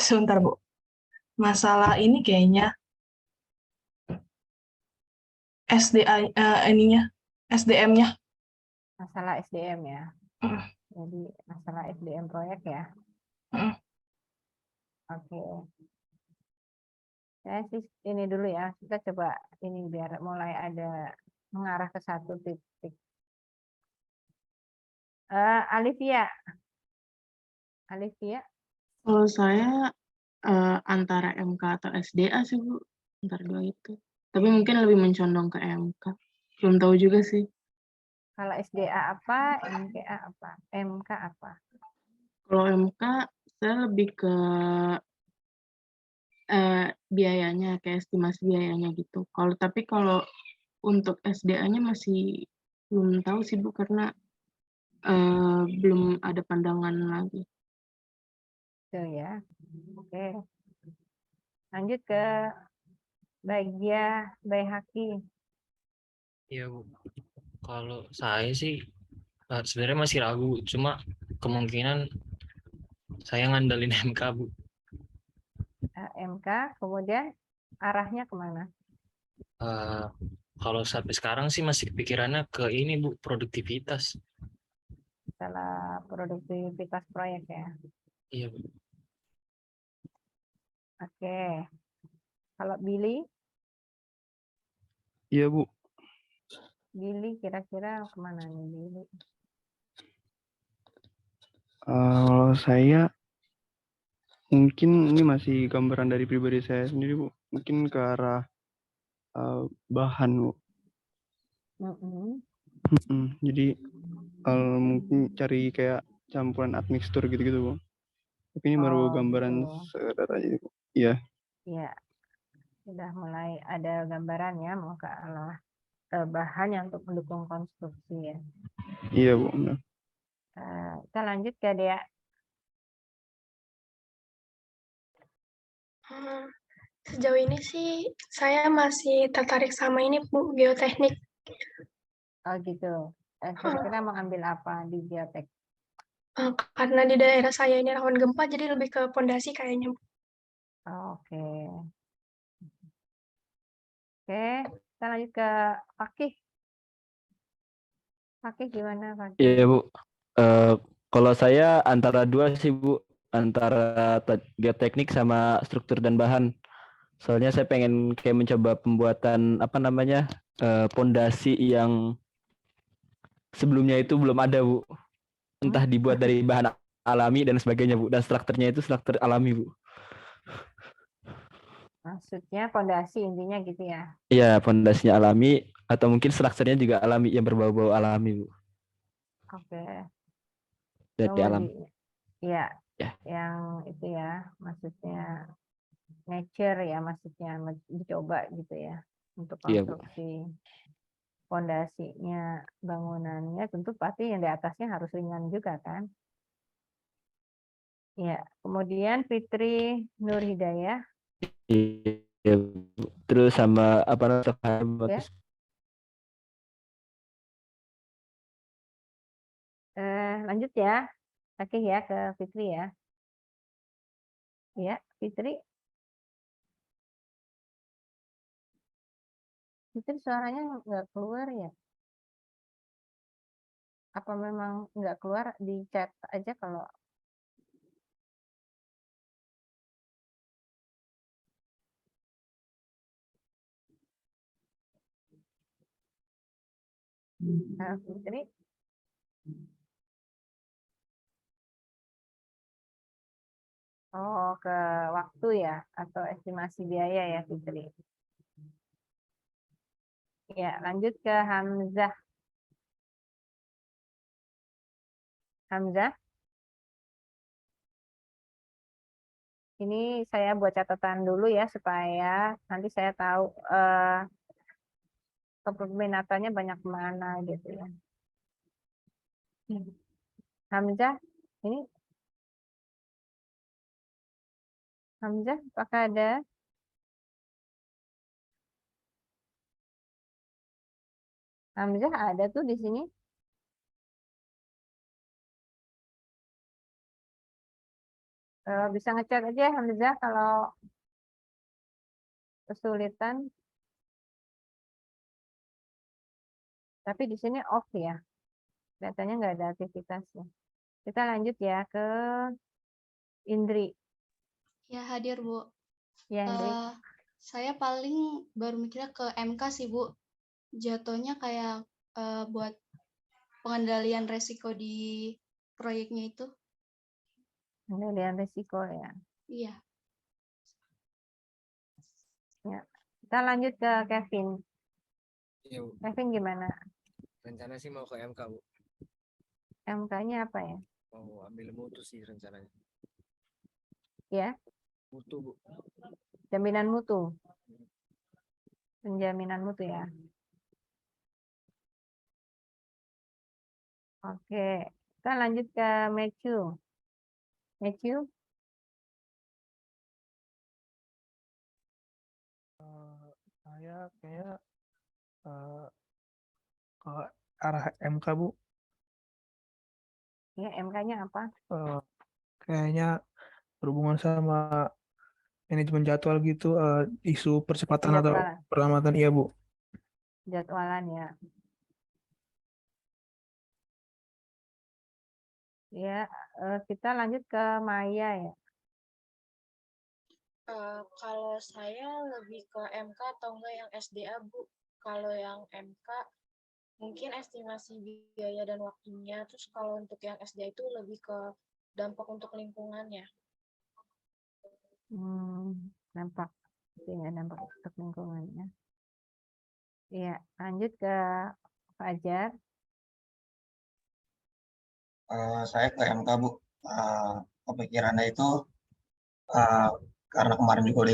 Sebentar, Bu. Masalah ini kayaknya SDM-nya. Masalah SDM ya. Jadi masalah SDM proyek ya. Oke. Saya sih ini dulu ya. Kita coba ini biar mulai ada mengarah ke satu titik. Alivia. Kalau saya antara MK atau SDA sih, Bu. Antara dua itu. Tapi mungkin lebih mencondong ke MK. Belum tahu juga sih. Kalau SDA apa, MKA apa? MK apa? Kalau MK, saya lebih ke biayanya, kayak estimasi biayanya gitu. Tapi kalau untuk SDA-nya masih belum tahu sih Bu, karena belum ada pandangan lagi. Itu ya. Oke. Lanjut ke Baihaqi. Iya Bu, kalau saya sih sebenarnya masih ragu, cuma kemungkinan saya ngandelin MK Bu. MK, kemudian arahnya kemana? Eh, Kalau sampai sekarang sih masih kepikirannya ke ini Bu, produktivitas. Salah produktivitas proyek ya. Iya Bu. Oke. Kalau Billy Iya Bu. kira-kira kemana nih Billy? Kalau saya mungkin ini masih gambaran dari pribadi saya sendiri Bu. Mungkin ke arah bahan Bu. Jadi mungkin cari kayak campuran admixtur gitu-gitu Bu. Tapi ini baru gambaran Gitu. sekedar aja Bu. Iya. Iya. Sudah mulai ada gambaran ya mau ke arah bahan yang untuk mendukung konstruksi ya. Iya Bu. Benar. Kita lanjut ke Dea. Sejauh ini sih saya masih tertarik sama ini Bu, geoteknik. Oh gitu. Kira-kira mau ambil apa di geotek? Karena di daerah saya ini rawan gempa, jadi lebih ke pondasi kayaknya Bu. Oke. Oke, kita lanjut ke Fakih. Fakih gimana Fakih? Iya Bu. Kalau saya antara dua sih Bu, antara geoteknik sama struktur dan bahan. Soalnya saya pengen kayak mencoba pembuatan pondasi yang sebelumnya itu belum ada Bu. Entah dibuat dari bahan alami dan sebagainya Bu. Dan strukturnya itu struktur alami Bu. Maksudnya pondasi intinya gitu ya? Iya, pondasinya alami atau mungkin strukturnya juga alami yang berbau-bau alami Bu. Oke. Dari alam. Iya, Ya. yang itu ya, maksudnya nature ya, maksudnya dicoba gitu ya untuk Iya Bu. konstruksi pondasinya, bangunannya tentu pasti yang di atasnya harus ringan juga kan? Ya, kemudian Fitri Nur Hidayah. Iya Bu. Terus sama apa namanya? Ya. Lanjut ya, Oke ya ke Fitri ya. Ya, Fitri. Fitri suaranya nggak keluar ya? Apa memang nggak keluar di chat aja kalau Fitri? Oh, ke waktu ya atau estimasi biaya ya Fitri. Ya, lanjut ke Hamzah. Hamzah. Ini saya buat catatan dulu ya supaya nanti saya tahu peminatannya banyak mana gitu ya. Hamzah, ini Hamzah, apakah ada? Hamzah ada tuh di sini. Bisa ngechat aja Hamzah kalau kesulitan. Tapi di sini off ya. Datanya nggak ada aktivitasnya. Kita lanjut ya ke Indri. Ya, hadir, Bu. Ya, Indri. Saya paling baru mikirnya ke MK sih, Bu. Jatuhnya kayak buat pengendalian resiko di proyeknya itu. Pengendalian risiko ya. Iya. Ya. Kita lanjut ke Kevin. Iya, Bu. Kevin gimana? Rencana sih mau ke MK, Bu. MK-nya apa ya? Mau ambil mutu sih rencananya. Ya, Mutu, Bu. jaminan mutu. Penjaminan mutu ya. Oke, kita lanjut ke Matthew. Matthew, Saya kayak ke arah MK Bu. ya MK-nya apa? Kayaknya berhubungan sama manajemen jadwal gitu, isu percepatan atau Jadwalan, perlambatan, iya Bu. jadwalan ya. Ya, kita lanjut ke Maya ya. Kalau saya lebih ke MK atau enggak yang SDA, Bu. Kalau yang MK mungkin estimasi biaya dan waktunya. Terus kalau untuk yang SDA itu lebih ke dampak untuk lingkungannya. Dampak, ya, dampak untuk lingkungannya. Iya, lanjut ke Fajar. Saya ke MK Bu. Kepikirannya itu karena kemarin juga udah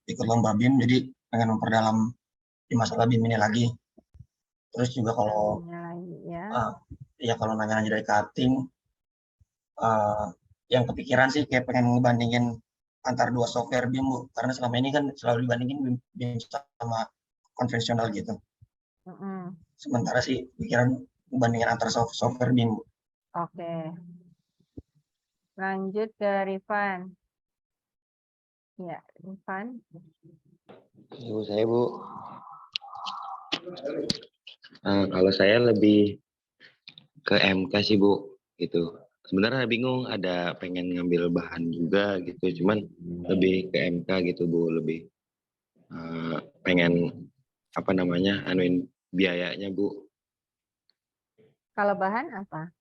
ikut lomba BIM, jadi pengen memperdalam di masalah BIM ini lagi. Terus juga kalau ya kalau nanya-nanya dari cutting, yang kepikiran sih kayak pengen ngebandingin antar dua software BIM Bu, karena selama ini kan selalu dibandingin BIM sama konvensional gitu. Sementara sih pikiran ngebandingin antar software BIM Bu. Oke. Lanjut ke Rifan. Ya, Rifan. Ibu saya Bu. Kalau saya lebih ke MK sih Bu, gitu. Sebenarnya bingung, ada pengen ngambil bahan juga gitu, cuman lebih ke MK gitu Bu, lebih pengen apa namanya anuin biayanya Bu. Kalau bahan apa?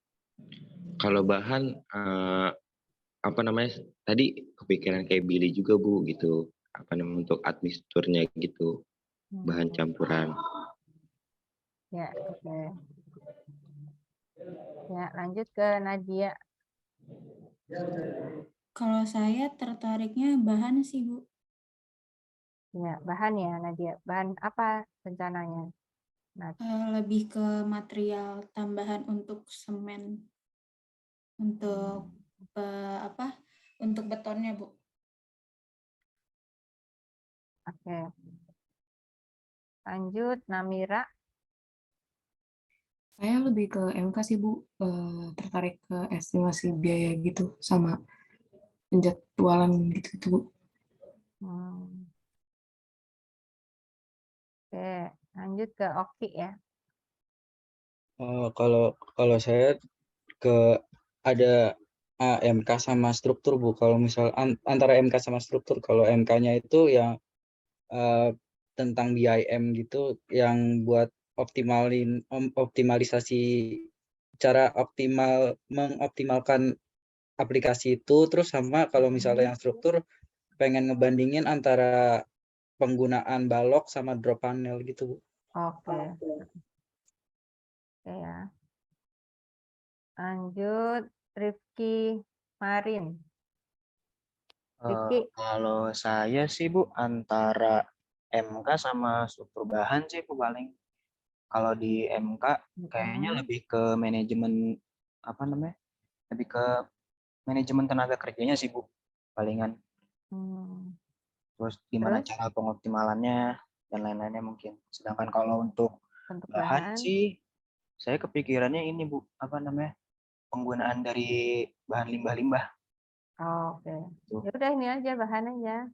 Kalau bahan apa namanya tadi kepikiran kayak Billy juga Bu gitu, apa namanya untuk admisturnya gitu, bahan campuran. Ya, oke. Ya, lanjut ke Nadia. Kalau saya tertariknya bahan sih, Bu. Ya, bahan ya, Nadia. Bahan apa rencananya? Lebih ke material tambahan untuk semen, untuk untuk betonnya, Bu. Oke. Lanjut, Namira. Saya lebih ke MK sih Bu, tertarik ke estimasi biaya gitu sama penjadwalan gitu Bu. Oke, lanjut ke Oki ya. Kalau saya ada MK sama struktur Bu. Kalau misal antara MK sama struktur, kalau MK-nya itu yang tentang BIM gitu, yang buat optimalisasi cara mengoptimalkan aplikasi itu. Terus sama kalau misalnya yang struktur pengen ngebandingin antara penggunaan balok sama drop panel gitu Bu. Oke. Oke ya. Lanjut Rifki Marin. Kalau saya sih Bu antara MK sama struktur bahan sih Bu paling. Kalau di MK kayaknya lebih ke manajemen apa namanya? Lebih ke manajemen tenaga kerjanya sih Bu palingan. Terus gimana cara pengoptimalannya dan lain-lainnya mungkin. Sedangkan kalau untuk bahan sih saya kepikirannya ini Bu, apa namanya? Penggunaan dari bahan limbah-limbah. Oke. Ya udah ini aja bahan aja.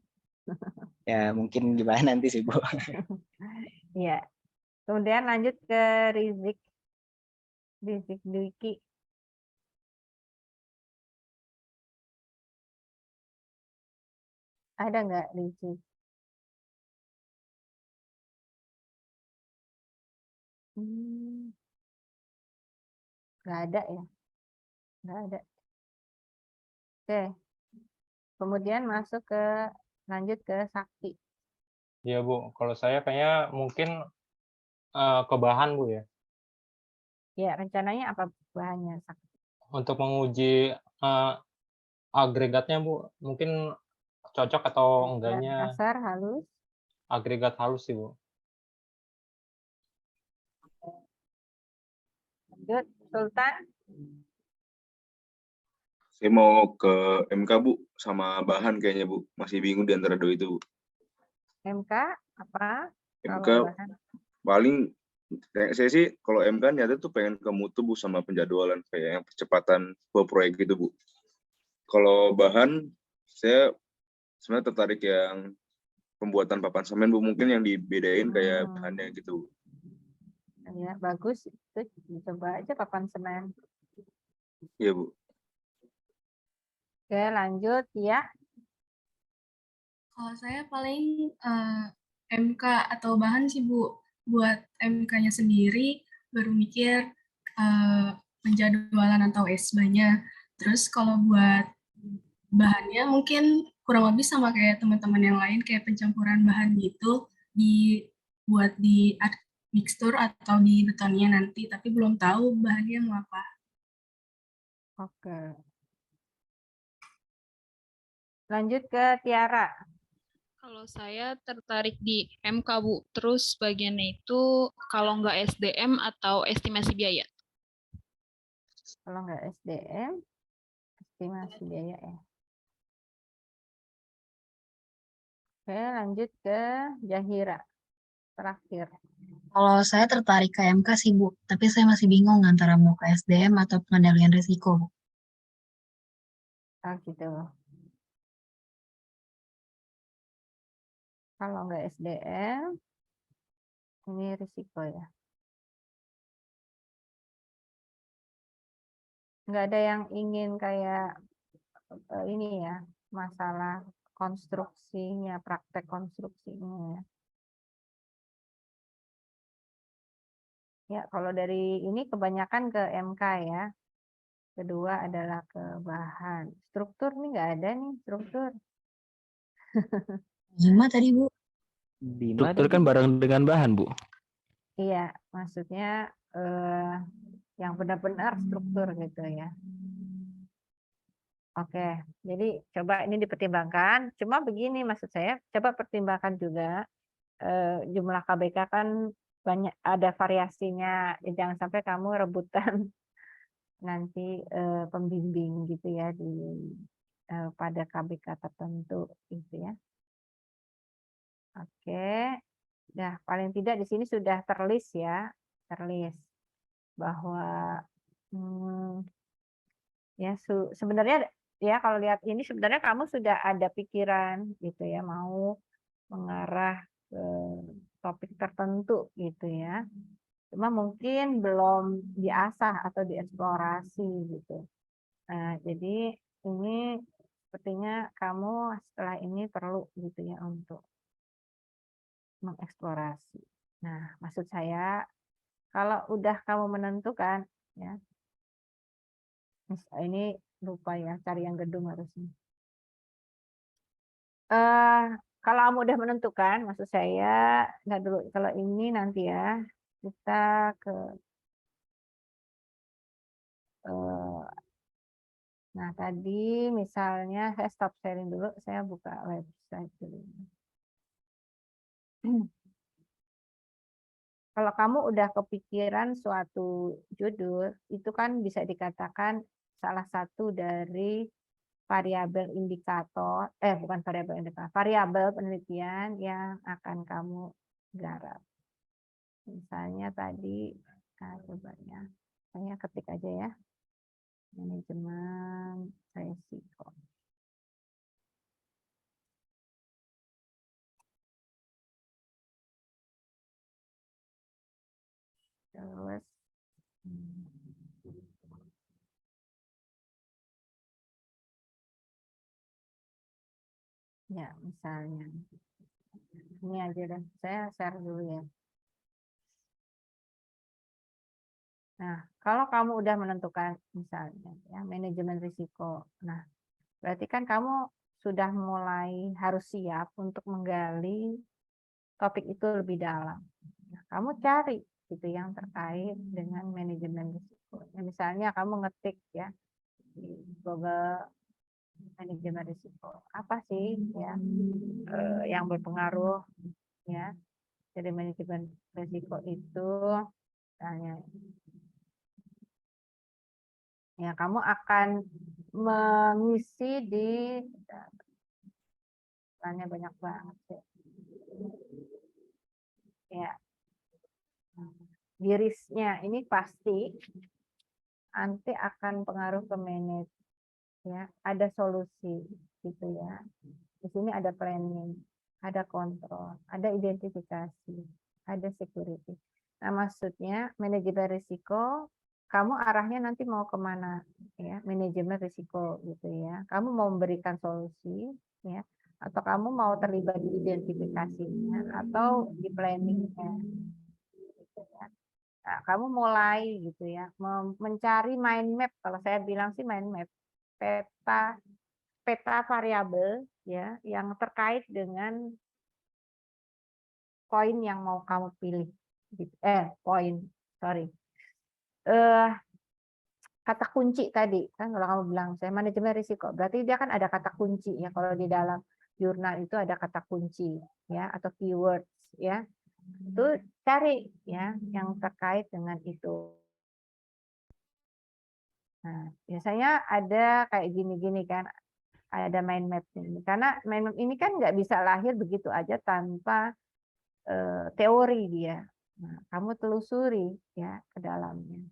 Ya mungkin gimana nanti sih Bu. Iya. Kemudian lanjut ke Rizik Dwiki. Ada nggak Rizik? Nggak ada ya? Nggak ada. Oke. Kemudian lanjut ke Sakti. Iya Bu, kalau saya kayaknya mungkin ke bahan Bu ya. Ya, rencananya apa bahannya Sakti? Untuk menguji agregatnya Bu, mungkin cocok atau enggaknya. Kasar, halus? Agregat halus sih Bu. Lanjut Sultan? Saya mau ke MK, Bu, sama bahan kayaknya, Bu. Masih bingung di antara dua itu, Bu. MK apa? MK Kalau bahan. paling saya sih kalau MK nyata tuh pengen ke mutu, Bu, sama penjadwalan kayak yang percepatan proyek gitu, Bu. Kalau bahan saya sebenarnya tertarik yang pembuatan papan semen, Bu, mungkin yang dibedain kayak bahannya gitu. Ya, bagus. Itu coba aja papan semen. Iya, Bu. Oke, lanjut ya. Kalau saya paling MK atau bahan sih Bu. Buat MK-nya sendiri baru mikir penjadwalan atau SBA-nya. Terus kalau buat bahannya mungkin kurang lebih sama kayak teman-teman yang lain, kayak pencampuran bahan gitu, dibuat di mixture atau di betonnya nanti, tapi belum tahu bahannya mau apa. Oke. Lanjut ke Tiara. Kalau saya tertarik di MK, Bu. Terus bagiannya itu kalau nggak SDM atau estimasi biaya. Kalau nggak SDM, estimasi biaya ya. Oke, lanjut ke Jahira. Terakhir. Kalau saya tertarik ke MK sih, Bu. Tapi saya masih bingung antara mau ke SDM atau pengendalian risiko, Bu. Ah, gitu. Kalau nggak SDM, ini risiko ya. Nggak ada yang ingin kayak ini ya, masalah konstruksinya, praktek konstruksinya. Ya, kalau dari ini kebanyakan ke MK ya. Kedua adalah ke bahan. Struktur nih nggak ada nih, struktur. Gimana tadi, Bu? Struktur kan bareng dengan bahan, Bu. Iya, maksudnya yang benar-benar struktur gitu ya. Oke, jadi coba ini dipertimbangkan. Cuma begini maksud saya, coba pertimbangkan juga jumlah KBK kan banyak, ada variasinya. Jangan sampai kamu rebutan nanti pembimbing gitu ya di pada KBK tertentu gitu ya. Oke, nah paling tidak di sini sudah terlist ya, terlist bahwa ya sebenarnya ya kalau lihat ini sebenarnya kamu sudah ada pikiran gitu ya, mau mengarah ke topik tertentu gitu ya. Cuma mungkin belum diasah atau dieksplorasi gitu. Nah, jadi ini sepertinya kamu setelah ini perlu gitu ya untuk mengeksplorasi. Nah, maksud saya kalau udah kamu menentukan ya, ini lupa ya, cari yang gedung harusnya. Kalau kamu udah menentukan, maksud saya nggak dulu. Kalau ini nanti ya kita ke nah tadi misalnya saya stop sharing dulu, saya buka website dulu. Kalau kamu udah kepikiran suatu judul, itu kan bisa dikatakan salah satu dari variabel indikator, bukan variabel indikator, variabel penelitian yang akan kamu garap. Misalnya tadi, coba ya, saya ketik aja ya, manajemen resiko. Terus ya misalnya ini aja deh, saya share dulu ya. Nah, kalau kamu udah menentukan misalnya ya manajemen risiko, nah berarti kan kamu sudah mulai harus siap untuk menggali topik itu lebih dalam. Nah, kamu cari gitu yang terkait dengan manajemen risiko. Ya, misalnya kamu ngetik ya di Google manajemen risiko, apa sih ya yang berpengaruh ya dari manajemen risiko itu, misalnya Ya, kamu akan mengisi di banyak banget sih. Ya. Di risknya ini pasti nanti akan pengaruh ke manage, ya. Ada solusi gitu ya. Di sini ada planning, ada kontrol, ada identifikasi, ada security. Nah, maksudnya manajemen risiko, kamu arahnya nanti mau kemana, ya? Manajemen risiko gitu ya. Kamu mau memberikan solusi, ya, atau kamu mau terlibat di identifikasinya atau di planningnya, gitu ya. Nah, kamu mulai gitu ya, mencari mind map. Kalau saya bilang sih mind map, peta variabel ya yang terkait dengan poin yang mau kamu pilih. Kata kunci tadi kan, kalau kamu bilang saya manajemen risiko, berarti dia kan ada kata kunci ya. Kalau di dalam jurnal itu ada kata kunci ya atau keywords ya. Itu cari ya yang terkait dengan itu. Nah, biasanya ada kayak gini-gini kan, ada mind map ini. Karena mind map ini kan nggak bisa lahir begitu aja tanpa teori dia. Nah, kamu telusuri ya ke dalamnya.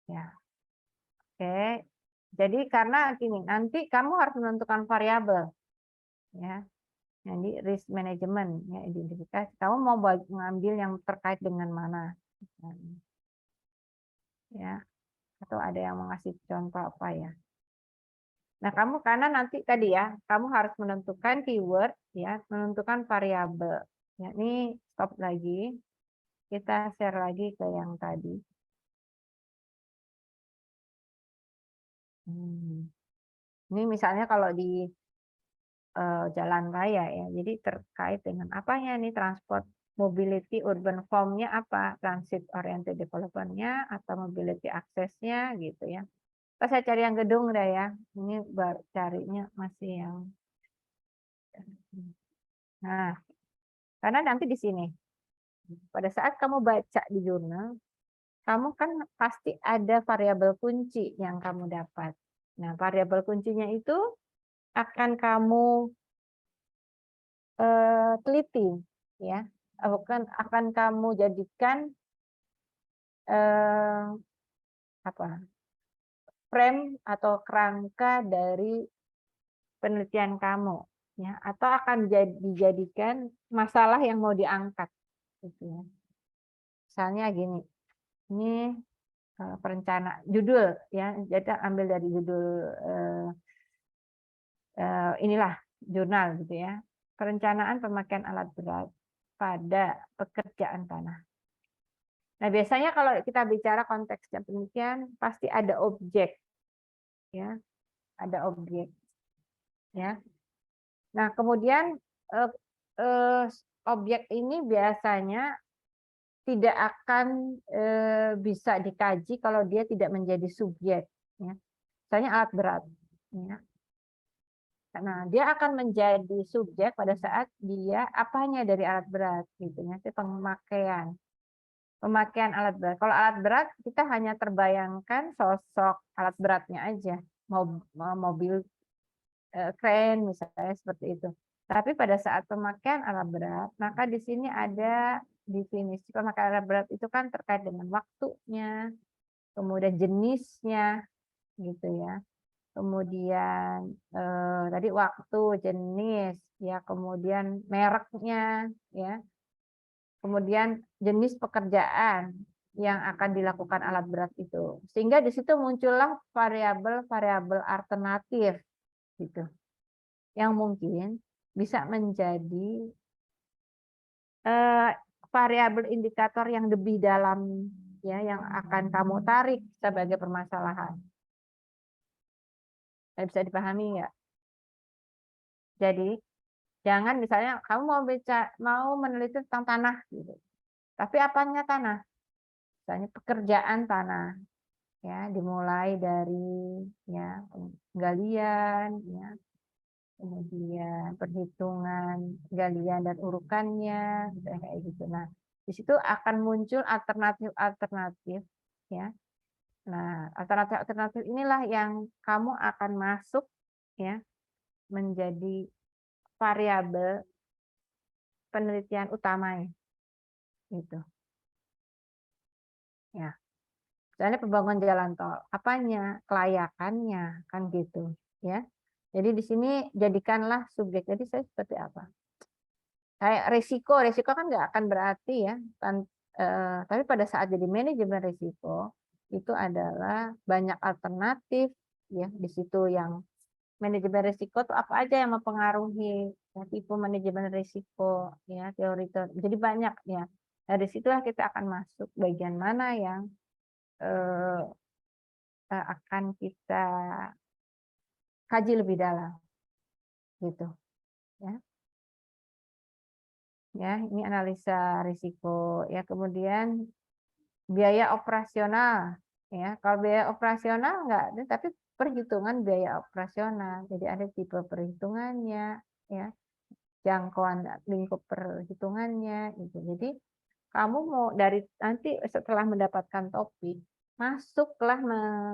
Ya, oke. Jadi karena gini, nanti kamu harus menentukan variabel, ya. Jadi risk management, ya identifikasi. Kamu mau mengambil yang terkait dengan mana, ya? Atau ada yang mengasih contoh apa ya? Nah, kamu karena nanti tadi ya, kamu harus menentukan keyword, ya, menentukan variabel. Ya, ini stop lagi. Kita share lagi ke yang tadi. Ini misalnya kalau di jalan raya ya, jadi terkait dengan apanya nih, transport mobility urban form-nya apa, transit oriented development-nya atau mobility access-nya gitu ya. Pas saya cari yang gedung dah ya, ini baru carinya masih yang, nah karena nanti di sini pada saat kamu baca di jurnal, kamu kan pasti ada variabel kunci yang kamu dapat. Nah, variabel kuncinya itu akan kamu teliti, ya, akan kamu jadikan frame atau kerangka dari penelitian kamu, ya, atau akan dijadikan masalah yang mau diangkat, gitu ya. Misalnya gini, ini perencana judul, ya, jadi ambil dari judul inilah jurnal gitu ya. Perencanaan pemakaian alat berat pada pekerjaan tanah. Nah, biasanya kalau kita bicara konteksnya penelitian pasti ada objek, ya, ada objek, ya. Nah, kemudian objek ini biasanya tidak akan bisa dikaji kalau dia tidak menjadi subjek, ya. Misalnya alat berat, ya. Nah, dia akan menjadi subjek pada saat dia apanya dari alat berat, gitu ya, pemakaian alat berat. Kalau alat berat kita hanya terbayangkan sosok alat beratnya aja, mobil, kren misalnya seperti itu. Tapi pada saat pemakaian alat berat, maka di sini ada definisi pemakaian alat berat itu kan terkait dengan waktunya, kemudian jenisnya, gitu ya. Kemudian tadi waktu, jenis, ya, kemudian mereknya, ya, kemudian jenis pekerjaan yang akan dilakukan alat berat itu, sehingga di situ muncullah variabel-variabel alternatif, gitu, yang mungkin bisa menjadi variabel indikator yang lebih dalam, ya, yang akan kamu tarik sebagai permasalahan. Bisa dipahami nggak? Jadi jangan misalnya kamu mau meneliti tentang tanah gitu. Tapi apanya tanah? Misalnya pekerjaan tanah, ya, dimulai dari, ya, penggalian, ya, kemudian perhitungan galian dan urukannya, kayak gitu. Nah, di situ akan muncul alternatif-alternatif, ya. Nah, alternatif-alternatif inilah yang kamu akan masuk ya menjadi variabel penelitian utamanya gitu. Ya. Misalnya pembangunan jalan tol, apanya? Kelayakannya kan gitu, ya. Jadi di sini jadikanlah subjek. Jadi saya seperti apa? Kayak resiko kan nggak akan berarti ya, tapi pada saat jadi manajemen risiko itu adalah banyak alternatif ya di situ yang manajemen risiko itu apa aja yang mempengaruhi ya, tipe manajemen risiko ya teori. Jadi banyak ya. Dari situlah kita akan masuk bagian mana yang akan kita kaji lebih dalam gitu ya. Ya, ini analisa risiko ya, kemudian biaya operasional ya. Kalau biaya operasional enggak, tapi perhitungan biaya operasional. Jadi ada tipe perhitungannya ya, jangkauan lingkup perhitungannya gitu. Jadi kamu mau dari nanti setelah mendapatkan topik, masuklah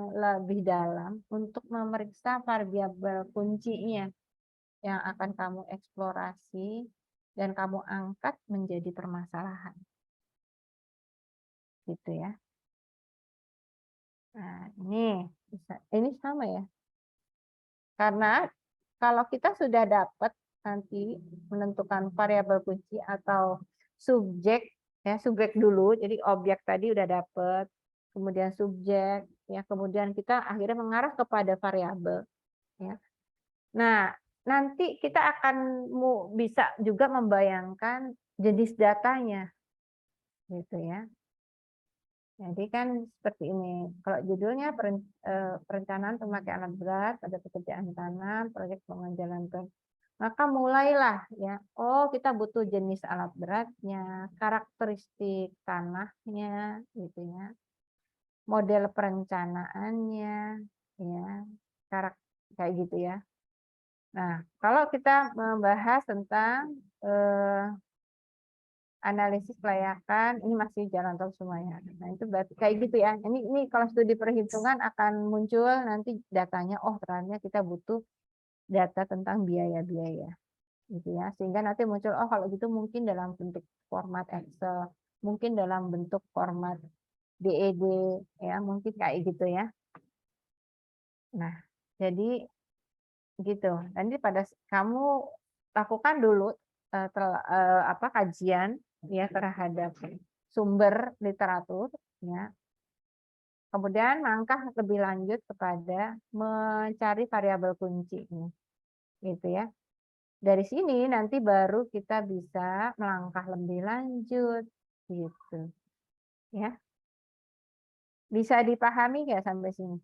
lebih dalam untuk memeriksa variabel kuncinya yang akan kamu eksplorasi dan kamu angkat menjadi permasalahan. Gitu ya. Nah, ini sama ya. Karena kalau kita sudah dapat nanti menentukan variabel kunci atau subjek ya, subjek dulu, jadi objek tadi udah dapat, kemudian subjek ya, kemudian kita akhirnya mengarah kepada variabel ya. Nah, nanti kita akan bisa juga membayangkan jenis datanya gitu ya. Jadi kan seperti ini. Kalau judulnya perencanaan pemakaian alat berat pada pekerjaan tanah, proyek pembangunan jalan tol. Maka mulailah ya. Oh, kita butuh jenis alat beratnya, karakteristik tanahnya gitu ya. Model perencanaannya ya. Kayak gitu ya. Nah, kalau kita membahas tentang analisis kelayakan, ini masih jalan tol semuanya. Nah, itu berarti kayak gitu ya. Ini kalau studi perhitungan akan muncul nanti datanya, oh ternyata kita butuh data tentang biaya-biaya. Gitu ya. Sehingga nanti muncul, oh kalau gitu mungkin dalam bentuk format Excel, mungkin dalam bentuk format DED, ya mungkin kayak gitu ya. Nah, jadi gitu. Nanti pada kamu lakukan dulu kajian ya terhadap sumber literatur ya. Kemudian langkah lebih lanjut kepada mencari variabel kunci gitu ya. Dari sini nanti baru kita bisa melangkah lebih lanjut gitu ya. Bisa dipahami nggak sampai sini?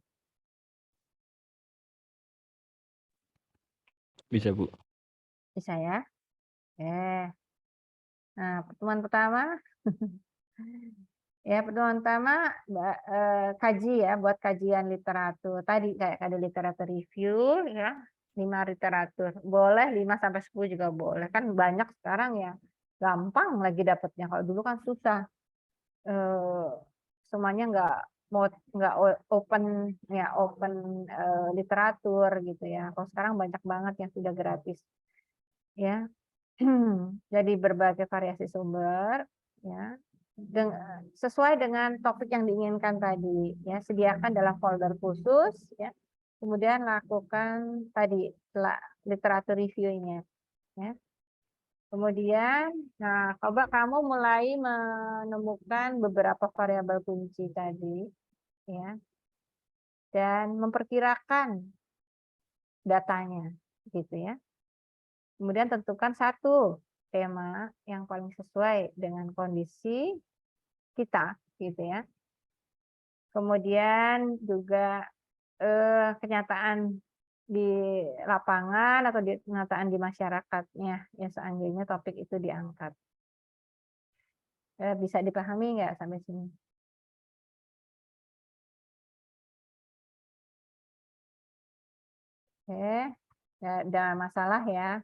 Bisa, Bu. Bisa ya. Nah, pertemuan pertama ya, pertemuan pertama kaji ya, buat kajian literatur. Tadi kayak ada literatur review ya, 5 literatur. Boleh 5 sampai 10 juga boleh. Kan banyak sekarang ya. Gampang lagi dapatnya. Kalau dulu kan susah. Semuanya nggak open ya, open literatur gitu ya. Kalau sekarang banyak banget yang sudah gratis. Ya. Jadi berbagai variasi sumber ya. Sesuai dengan topik yang diinginkan tadi ya, sediakan dalam folder khusus ya. Kemudian lakukan tadi literatur review-nya ya. Kemudian coba kamu mulai menemukan beberapa variabel kunci tadi ya. Dan memperkirakan datanya gitu ya. Kemudian tentukan satu tema yang paling sesuai dengan kondisi kita gitu ya. Kemudian juga kenyataan di lapangan atau kenyataan di masyarakatnya ya, seandainya topik itu diangkat. Bisa dipahami nggak sampai sini? Oke, nggak ada masalah ya.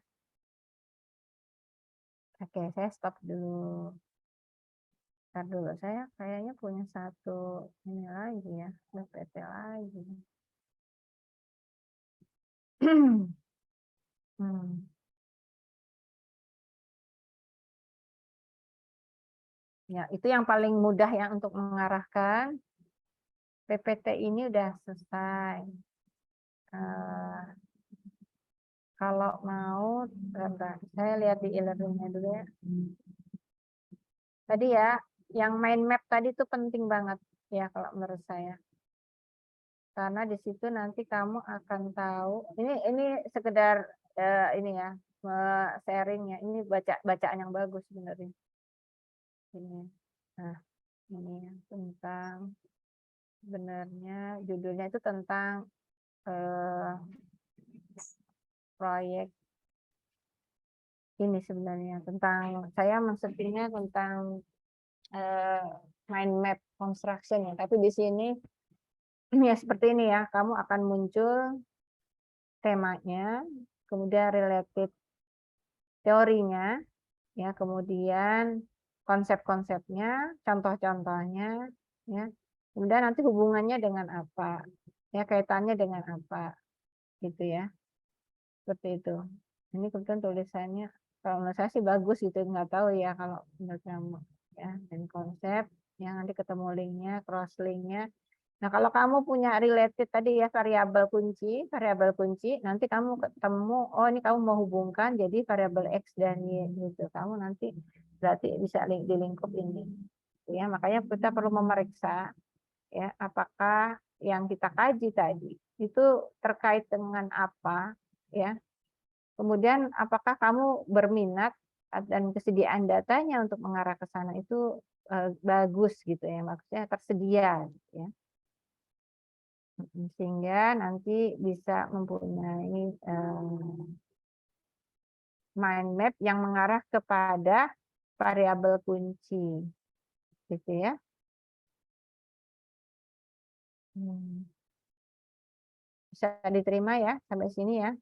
Oke, saya stop dulu. Ntar dulu, saya kayaknya punya satu ini lagi ya, PPT lagi. Hmm. Ya, itu yang paling mudah ya untuk mengarahkan. PPT ini udah selesai. Kalau mau, bentar, saya lihat di e-learning-nya dulu ya. Tadi ya, yang mind map tadi itu penting banget ya kalau menurut saya. Karena di situ nanti kamu akan tahu. Ini sekedar ini ya, sharing ya. Ini bacaan yang bagus sebenarnya. Ini. Nah, ini ya, tentang sebenarnya judulnya itu tentang proyek ini sebenarnya tentang saya maksudnya tentang mind map construction ya. Tapi di sini ya seperti ini ya, kamu akan muncul temanya, kemudian related teorinya, ya, kemudian konsep-konsepnya, contoh-contohnya, ya, kemudian nanti hubungannya dengan apa, ya, kaitannya dengan apa, gitu ya, seperti itu. Ini kebetulan tulisannya, kalau menurut saya sih bagus gitu, nggak tahu ya kalau menurut kamu, ya, dan konsep, yang nanti ketemu linknya, cross linknya. Nah, kalau kamu punya related tadi ya variabel kunci, nanti kamu ketemu, oh ini kamu mau hubungkan jadi variabel X dan Y gitu. Kamu nanti berarti bisa di lingkup ini. Ya, makanya kita perlu memeriksa ya apakah yang kita kaji tadi itu terkait dengan apa ya. Kemudian apakah kamu berminat dan kesediaan datanya untuk mengarah ke sana itu bagus gitu ya, maksudnya tersedia gitu ya. Sehingga nanti bisa mempunyai mind map yang mengarah kepada variabel kunci, gitu ya. Bisa diterima ya sampai sini ya.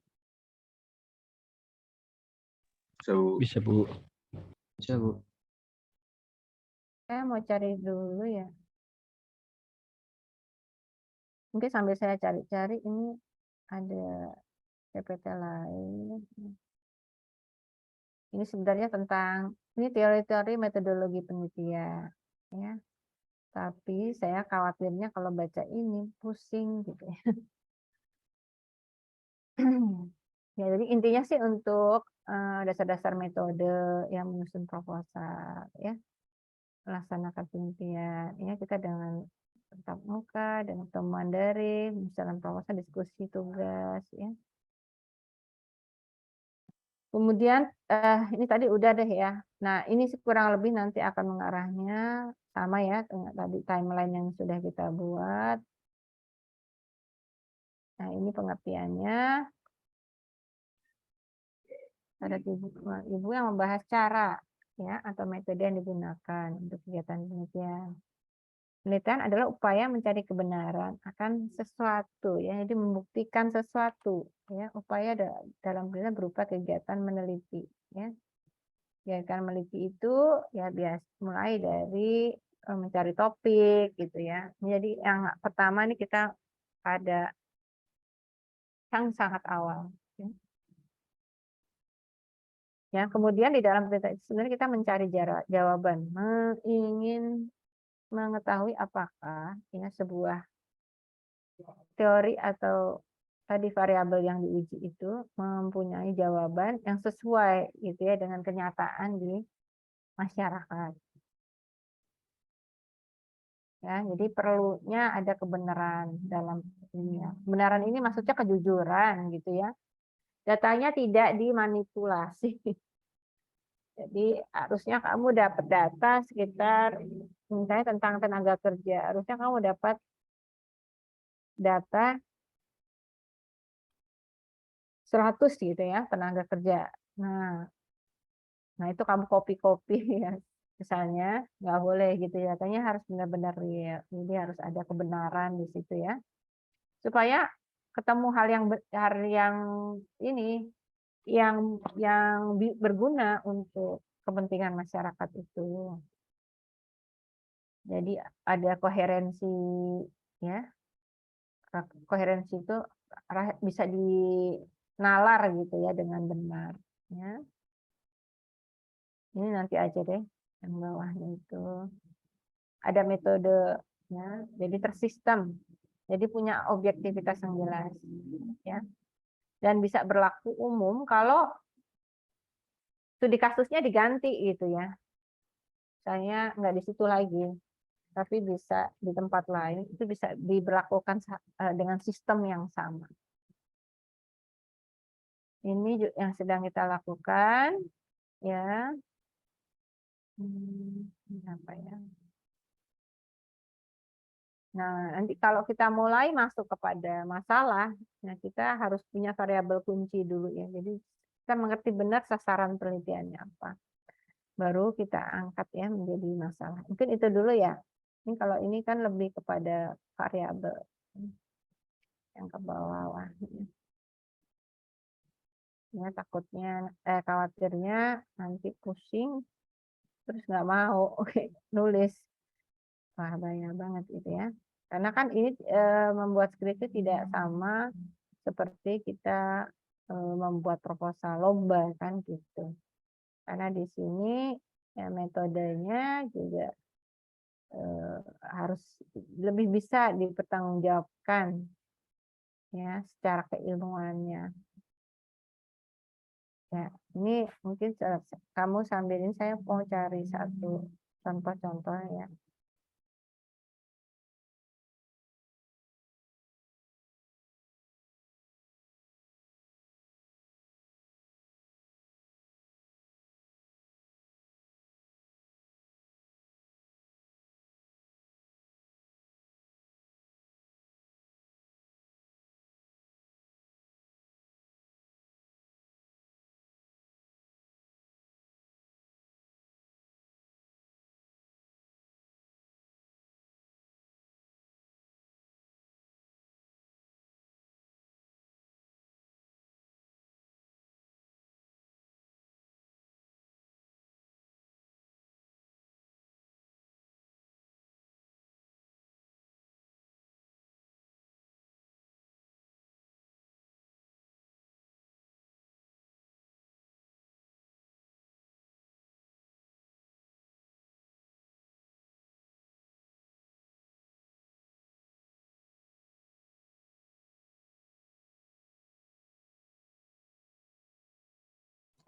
Bisa, Bu. Bisa, Bu. Saya mau cari dulu ya. Mungkin sambil saya cari-cari ini ada PPT lain. Ini sebenarnya tentang ini teori-teori metodologi penelitian, ya. Tapi saya khawatirnya kalau baca ini pusing gitu ya. Ya, jadi intinya sih untuk dasar-dasar metode yang menyusun proposal, ya, melaksanakan penelitian, ya kita dengan tatap muka, dengan pertemuan daring, misalnya proposal, diskusi, tugas, ya. Kemudian ini tadi udah deh ya. Nah, ini kurang lebih nanti akan mengarahnya sama ya dengan tadi timeline yang sudah kita buat. Nah, ini pengertiannya. Ada ibu yang membahas cara ya atau metode yang digunakan untuk kegiatan penelitian. Penelitian adalah upaya mencari kebenaran akan sesuatu ya, jadi membuktikan sesuatu ya. Upaya dalam penelitian berupa kegiatan meneliti ya. Kegiatan meneliti itu ya mulai dari mencari topik gitu ya. Jadi yang pertama ini kita ada yang sangat awal. Ya, kemudian di dalam penelitian itu sebenarnya kita mencari jawaban, ingin mengetahui apakah ya sebuah teori atau tadi variabel yang diuji itu mempunyai jawaban yang sesuai gitu ya dengan kenyataan di masyarakat. Ya, jadi perlunya ada kebenaran dalam ini. Kebenaran ini maksudnya kejujuran gitu ya. Datanya tidak dimanipulasi. Jadi harusnya kamu dapat data sekitar misalnya tentang tenaga kerja. Harusnya kamu dapat data 100 gitu ya tenaga kerja. Nah itu kamu copy ya. Misalnya nggak boleh gitu ya. Datanya harus benar-benar real. Jadi harus ada kebenaran di situ ya. Supaya ketemu hal yang ini yang berguna untuk kepentingan masyarakat itu. Jadi ada koherensi ya. Koherensi itu bisa dinalar gitu ya dengan benar ya. Ini nanti aja deh yang bawahnya itu. Ada metode ya. Jadi tersistem. Jadi punya objektivitas yang jelas ya. Dan bisa berlaku umum kalau studi kasusnya diganti gitu ya. Misalnya nggak di situ lagi, tapi bisa di tempat lain, itu bisa diberlakukan dengan sistem yang sama. Ini yang sedang kita lakukan, ya. Apa ya? Nah, nanti kalau kita mulai masuk kepada masalah, nah kita harus punya variabel kunci dulu ya. Jadi kita mengerti benar sasaran penelitiannya apa. Baru kita angkat ya menjadi masalah. Mungkin itu dulu ya. Ini kalau ini kan lebih kepada variabel yang ke bawah. Ya takutnya, khawatirnya nanti pusing, terus nggak mau nulis. Wah bahaya banget gitu ya. Karena kan ini membuat skripsi tidak sama seperti kita membuat proposal lomba kan gitu. Karena di sini ya, metodenya juga harus lebih bisa dipertanggungjawabkan ya secara keilmuannya. Ya, ini mungkin kamu sambil ini saya mau cari satu contoh-contoh ya.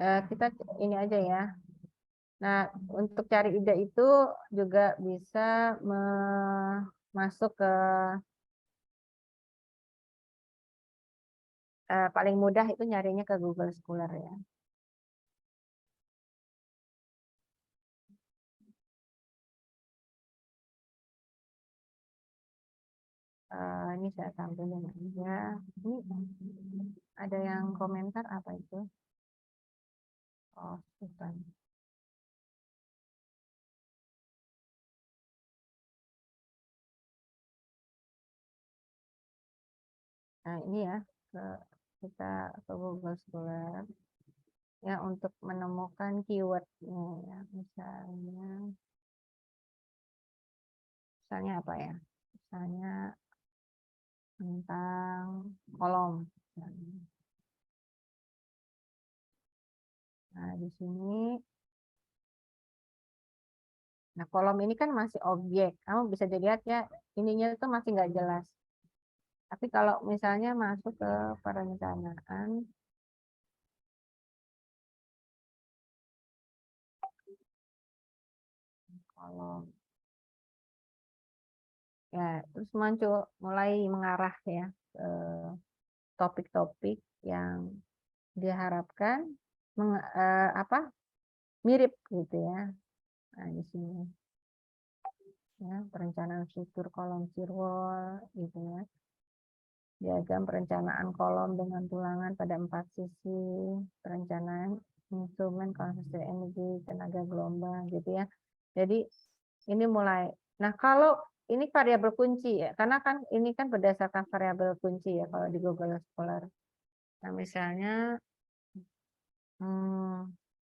Kita ini aja ya. Nah, untuk cari ide itu juga bisa masuk ke paling mudah itu nyarinya ke Google Scholar ya. Ini saya tampilin aja. Ini ada yang komentar apa itu? Oh, bukan. Nah, ini ya, kita ke Google Scholar ya untuk menemukan keywordnya ya. Misalnya apa ya? Misalnya tentang kolom. Nah, di sini, nah kolom ini kan masih objek. Kamu bisa dilihat ya, ininya itu masih nggak jelas. Tapi kalau misalnya masuk ke perencanaan, kolom, ya terus muncul mulai mengarah ya ke topik-topik yang diharapkan mirip gitu ya. Nah di sini ya perencanaan struktur kolom firewall gitu ya. Diagram perencanaan kolom dengan tulangan pada 4 sisi, perencanaan instrumen konversi energi, tenaga gelombang gitu ya. Jadi ini mulai. Nah kalau ini variabel kunci ya, karena kan ini kan berdasarkan variabel kunci ya kalau di Google Scholar. Nah misalnya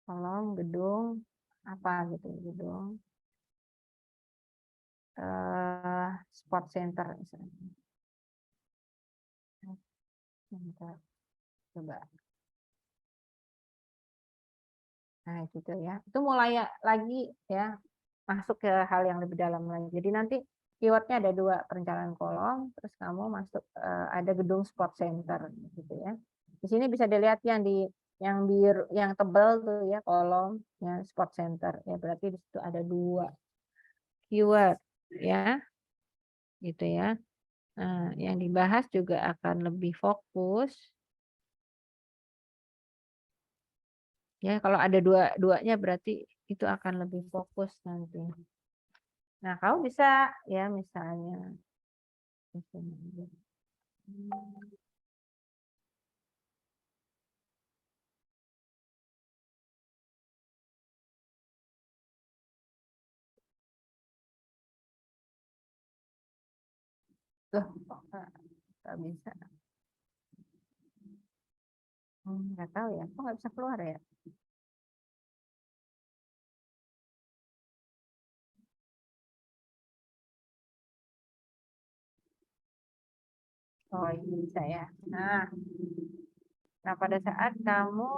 kolom gedung apa gitu gedung. sport center misalnya. Bentar, coba. Nah, gitu ya. Itu mulai lagi ya masuk ke hal yang lebih dalam lagi. Jadi nanti keywordnya ada 2 perencanaan kolom, terus kamu masuk ada gedung sport center gitu ya. Di sini bisa dilihat yang biru, yang tebal tuh ya kolom yang sport center ya, berarti di situ ada 2 keyword ya. Gitu ya. Nah, yang dibahas juga akan lebih fokus. Ya, kalau ada duanya berarti itu akan lebih fokus nanti. Nah, kamu bisa ya misalnya loh, kok nggak bisa? Nggak tahu ya, kok nggak bisa keluar ya? Oh, ini bisa ya. Nah, pada saat kamu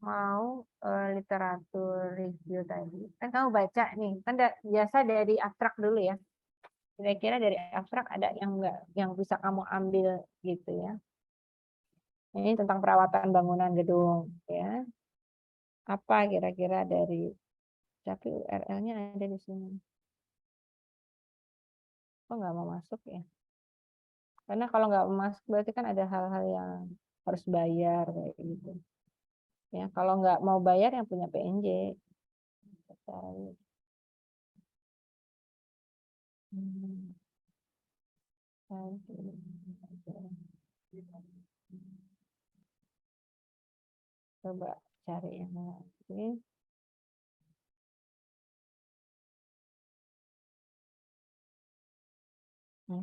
mau literatur review tadi, kan kamu baca nih, kan biasa dari abstrak dulu ya. Kira-kira dari abstrak ada yang enggak yang bisa kamu ambil gitu ya. Ini tentang perawatan bangunan gedung ya. Apa kira-kira dari, tapi URL-nya ada di sini. Kok nggak mau masuk ya? Karena kalau nggak mau masuk berarti kan ada hal-hal yang harus bayar kayak gitu. Ya, kalau nggak mau bayar yang punya PNJ. Coba cari yang lagi.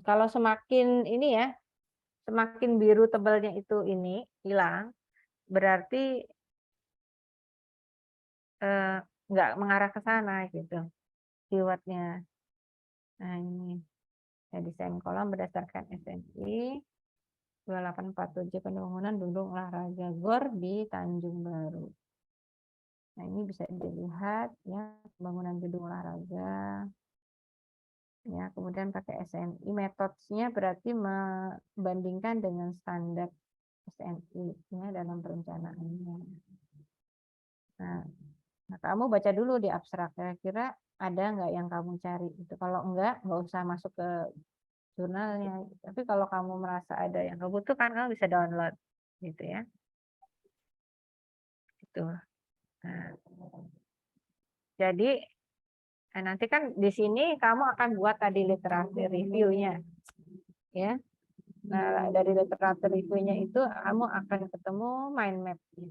Kalau semakin ini ya, semakin biru tebalnya itu ini hilang, berarti nggak mengarah ke sana gitu keywordnya. Nah ini ya, desain kolom berdasarkan SNI 2847 pembangunan gedung olahraga GOR di Tanjung Baru. Nah ini bisa dilihat ya pembangunan gedung olahraga. Ya, kemudian pakai SNI, metodenya berarti membandingkan dengan standar SNI ya dalam perencanaannya. Nah, kamu baca dulu di abstrak, kira-kira ada nggak yang kamu cari itu. Kalau enggak usah masuk ke jurnalnya. Tapi kalau kamu merasa ada yang kamu butuhkan, kamu bisa download gitu ya. Gitu. Nah, jadi nanti kan di sini kamu akan buat tadi literasi review-nya. Ya. Nah, dari literatur review-nya itu kamu akan ketemu mind map-nya.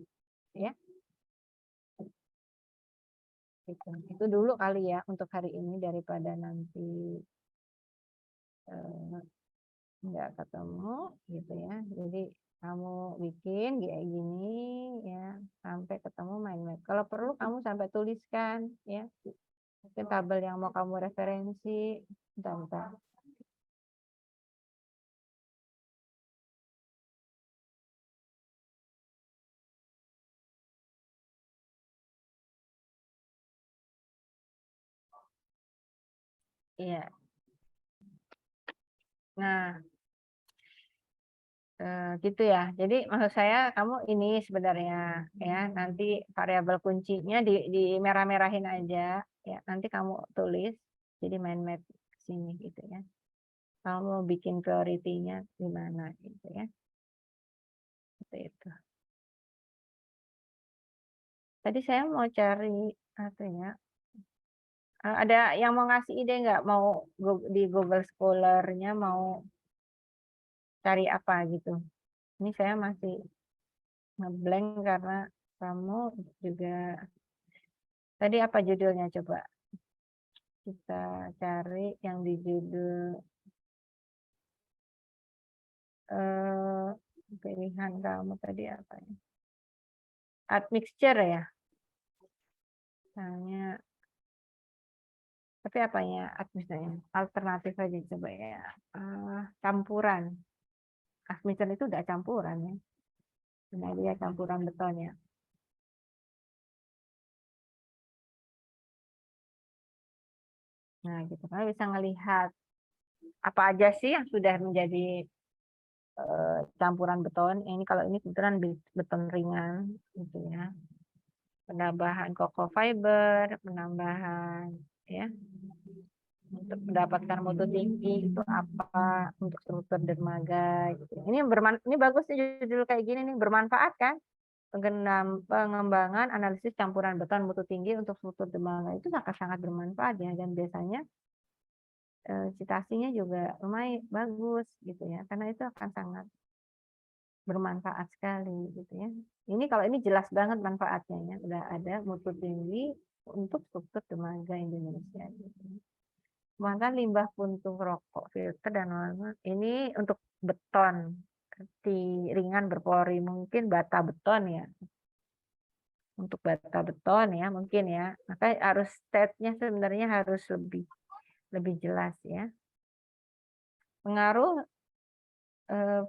Ya. Gitu. Itu dulu kali ya untuk hari ini daripada nanti nggak ketemu gitu ya. Jadi kamu bikin kayak gini ya sampai ketemu mind map. Kalau perlu kamu sampai tuliskan ya. Mungkin tabel yang mau kamu referensi. Bentar. Iya. Nah, gitu ya. Jadi maksud saya kamu ini sebenarnya ya nanti variabel kuncinya di merah-merahin aja ya. Nanti kamu tulis jadi mind map sini gitu ya. Kamu bikin priority-nya di mana gitu ya. Seperti itu. Tadi saya mau cari apa ya? Ada yang mau ngasih ide nggak mau di Google Scholar-nya mau cari apa gitu? Ini saya masih ngeblank karena kamu juga tadi apa judulnya coba kita cari yang di judul pilihan kamu tadi apa ya? Admixture ya? Misalnya Tapi apa ya, misalnya alternatif aja coba ya. Campuran. Admixture itu udah campuran ya. Nah, dia campuran beton ya. Nah, gitu kan bisa ngelihat apa aja sih yang sudah menjadi campuran beton. Ini kalau ini kebetulan beton ringan gitu ya. Penambahan coco fiber, penambahan ya untuk mendapatkan mutu tinggi itu apa untuk struktur dermaga gitu. Ini bagus nih judul kayak gini nih, bermanfaat kan? Pengembangan analisis campuran beton mutu tinggi untuk struktur dermaga itu sangat bermanfaat ya, dan biasanya citasinya juga lumayan bagus gitu ya, karena itu akan sangat bermanfaat sekali gitu ya. Ini kalau ini jelas banget manfaatnya ya, udah ada mutu tinggi untuk struktur dermaga Indonesia gitu. Kemudian limbah puntung rokok, filter dan lain-lain. Ini untuk beton ringan berpori, mungkin bata beton ya. Untuk bata beton ya mungkin ya. Maka harus state-nya sebenarnya harus lebih jelas ya. Pengaruh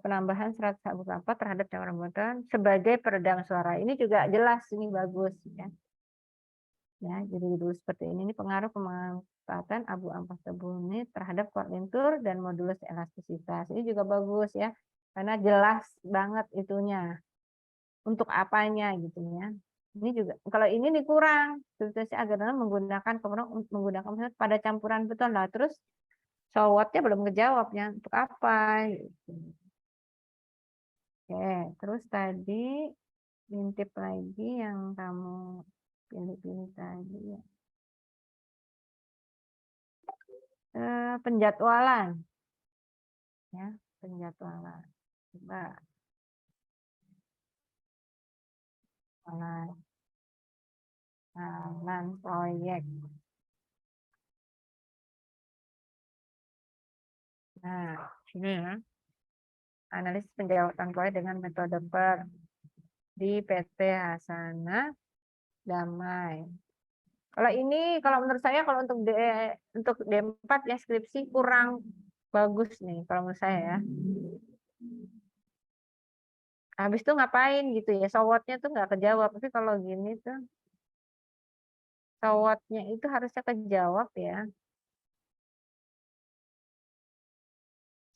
penambahan serat sabuk apa terhadap campuran beton sebagai peredam suara. Ini juga jelas, ini bagus ya. Ya, jadi dulu seperti ini pengaruh pemanfaatan abu ampas tebu ini terhadap koordinator dan modulus elastisitas. Ini juga bagus ya. Karena jelas banget itunya. Untuk apanya gitu ya. Ini juga kalau ini kurang, substansi agar dalam menggunakan pada campuran beton lah. Terus sowotnya belum kejawabnya untuk apa gitu. Oke, terus tadi intip lagi yang kamu pilih-pilih tadi ya. Penjadwalan. Ya, penjadwalan. Coba. Jalan proyek. Nah, sini ya. Analisis penjadwalan proyek dengan metode PER di PT Hasana Damai. Kalau menurut saya kalau untuk D4 ya skripsi kurang bagus nih kalau menurut saya ya. Habis itu ngapain gitu ya, sowotnya tuh nggak kejawab. Tapi kalau gini tuh sowotnya itu harusnya kejawab ya.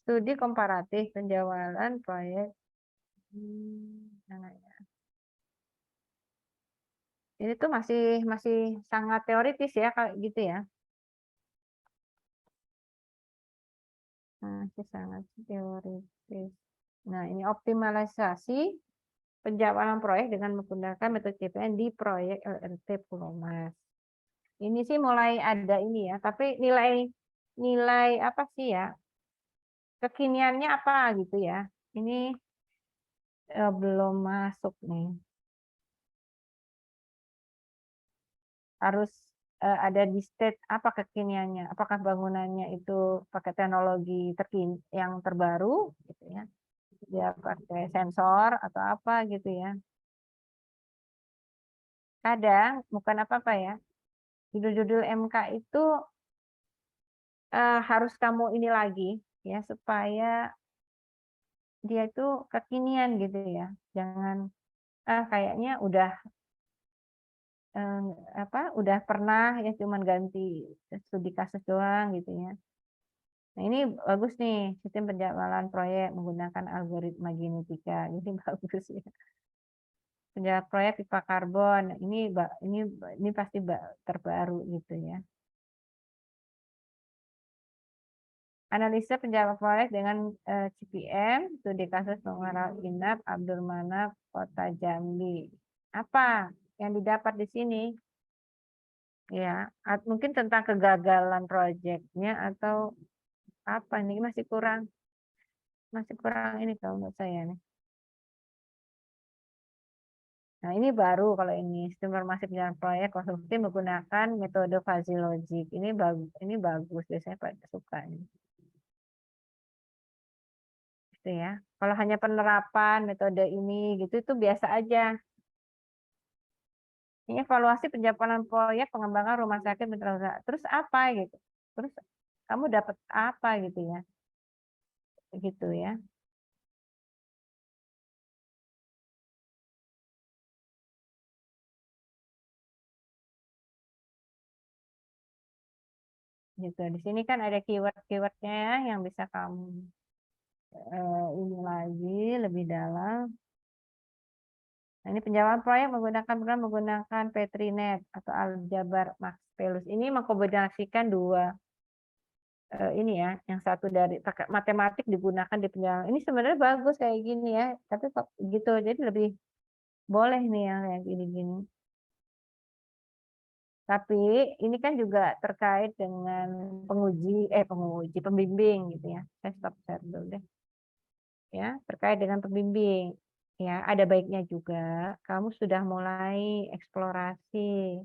Studi komparatif penjadwalan proyek. Nah, ya. Ini tuh masih sangat teoritis ya kayak gitu ya. Masih sangat teoritis. Nah, ini optimalisasi penjadwalan proyek dengan menggunakan metode CPN di proyek LRT Pulau Mas. Ini sih mulai ada ini ya, tapi nilai apa sih ya? Kekiniannya apa gitu ya? Ini belum masuk nih. Harus ada di state apa kekiniannya? Apakah bangunannya itu pakai teknologi yang terbaru gitu ya? Dia pakai sensor atau apa gitu ya? Kadang bukan apa-apa ya. Judul-judul MK itu harus kamu ini lagi ya supaya dia itu kekinian gitu ya. Jangan kayaknya udah pernah ya cuman ganti studi kasus doang gitu ya. Nah, ini bagus nih sistem penjadwalan proyek menggunakan algoritma genetika. Ini bagus ya. Penjadwalan proyek pipa karbon. Ini pasti terbaru gitu ya. Analisa penjadwalan proyek dengan CPM, studi kasus pengeral inap Abdul Manaf, Kota Jambi. Apa yang didapat di sini? Ya, mungkin tentang kegagalan proyeknya atau apa ini masih kurang ini kalau menurut saya nih. Nah, ini baru kalau ini sistem informasi penjadwalan proyek konstruksi menggunakan metode fuzzy logic. Ini bagus biasanya Pak suka ini. Gitu ya. Kalau hanya penerapan metode ini gitu itu biasa aja. Ini evaluasi penjabaran proyek pengembangan rumah sakit mitra usaha. Terus apa gitu? Terus kamu dapat apa gitu ya? Gitu ya. Gitu. Di sini kan ada keyword-keywordnya ya yang bisa kamu ini lagi lebih dalam. Nah, ini penjabaran proyek menggunakan Petrinet atau Aljabar Max Pelus. Ini mengkombinasikan dua ini ya, yang satu dari matematik digunakan di penjabaran. Ini sebenarnya bagus kayak gini ya, tapi kok gitu jadi lebih boleh nih yang kayak gini-gini. Tapi ini kan juga terkait dengan pembimbing gitu ya. Saya stop share dulu deh. Ya, terkait dengan pembimbing. Ya, ada baiknya juga kamu sudah mulai eksplorasi.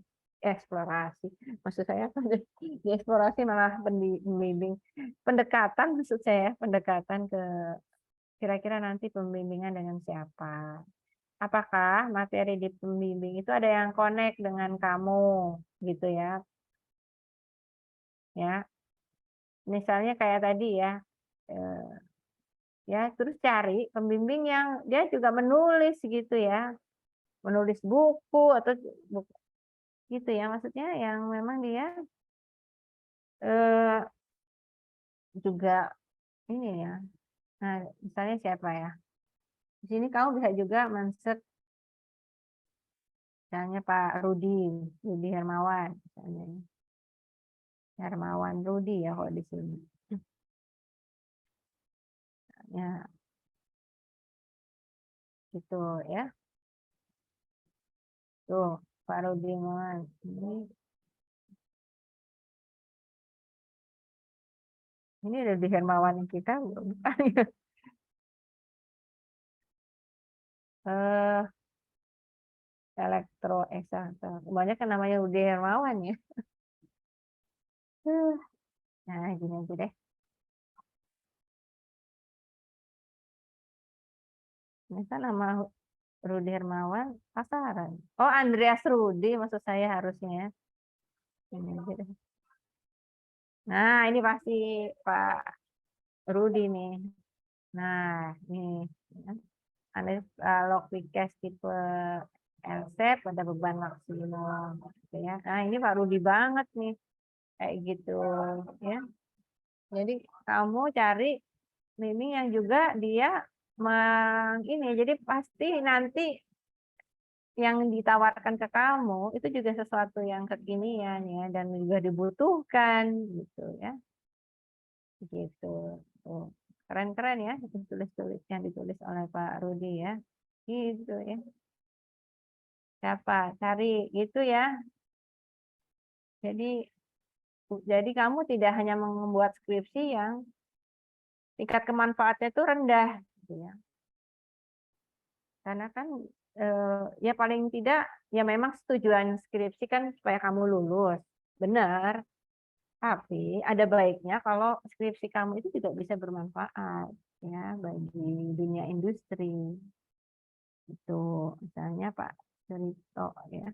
Maksud saya di eksplorasi malah pembimbing. Pendekatan maksud saya, pendekatan ke kira-kira nanti pembimbingan dengan siapa. Apakah materi di pembimbing itu ada yang connect dengan kamu gitu ya. Ya. Misalnya kayak tadi ya. Ya, terus cari pembimbing yang dia juga menulis gitu ya. Menulis buku atau buku gitu ya. Maksudnya yang memang dia juga ini ya. Nah, misalnya siapa ya? Di sini kamu bisa juga men-search misalnya Pak Rudi Hermawan misalnya. Hermawan Rudi ya kalau di sini. Ya. Gitu ya. Tuh, Pak Rudi Hermawan. Ini Rudi Hermawan yang kita bukan ya. Elektro eksakta. Banyak yang namanya Rudi Hermawan ya. Nah, gini aja deh. Ini kan nama Rudi Hermawan pasaran. Oh, Andreas Rudi maksud saya harusnya. Ini aja deh. Nah, ini pasti Pak Rudi nih. Nah, ini analog Wikes tipe LSEP pada beban maksimum. Gitu ya. Nah, ini Pak Rudi banget nih. Kayak gitu ya. Jadi kamu cari Mimi yang juga dia ini jadi pasti nanti yang ditawarkan ke kamu itu juga sesuatu yang kekinian ya dan juga dibutuhkan gitu ya. Gitu. Tuh. Keren-keren ya tulis-tulis yang ditulis oleh Pak Rudi ya. Gitu ya. Siapa? Cari gitu ya. Jadi kamu tidak hanya membuat skripsi yang tingkat kemanfaatnya itu rendah gitu ya. Karena kan ya paling tidak ya memang tujuan skripsi kan supaya kamu lulus. Benar. Tapi ada baiknya kalau skripsi kamu itu juga bisa bermanfaat ya bagi dunia industri. Itu misalnya Pak Suripto ya.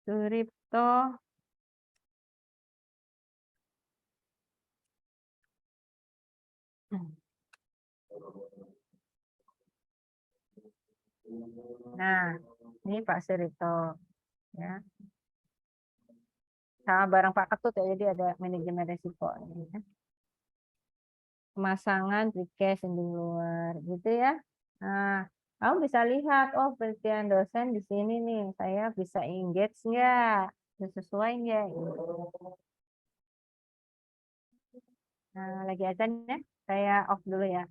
Suripto Nah, ini Pak Suripto ya. Sama bareng Pak Ketut ya, jadi ada manajemen resiko ya. Pemasangan precast di luar gitu ya. Nah, kamu bisa lihat, oh penelitian dosen di sini nih, saya bisa engage nggak, sesuai nggak? Gitu. Nah, lagi azan ya, saya off dulu ya.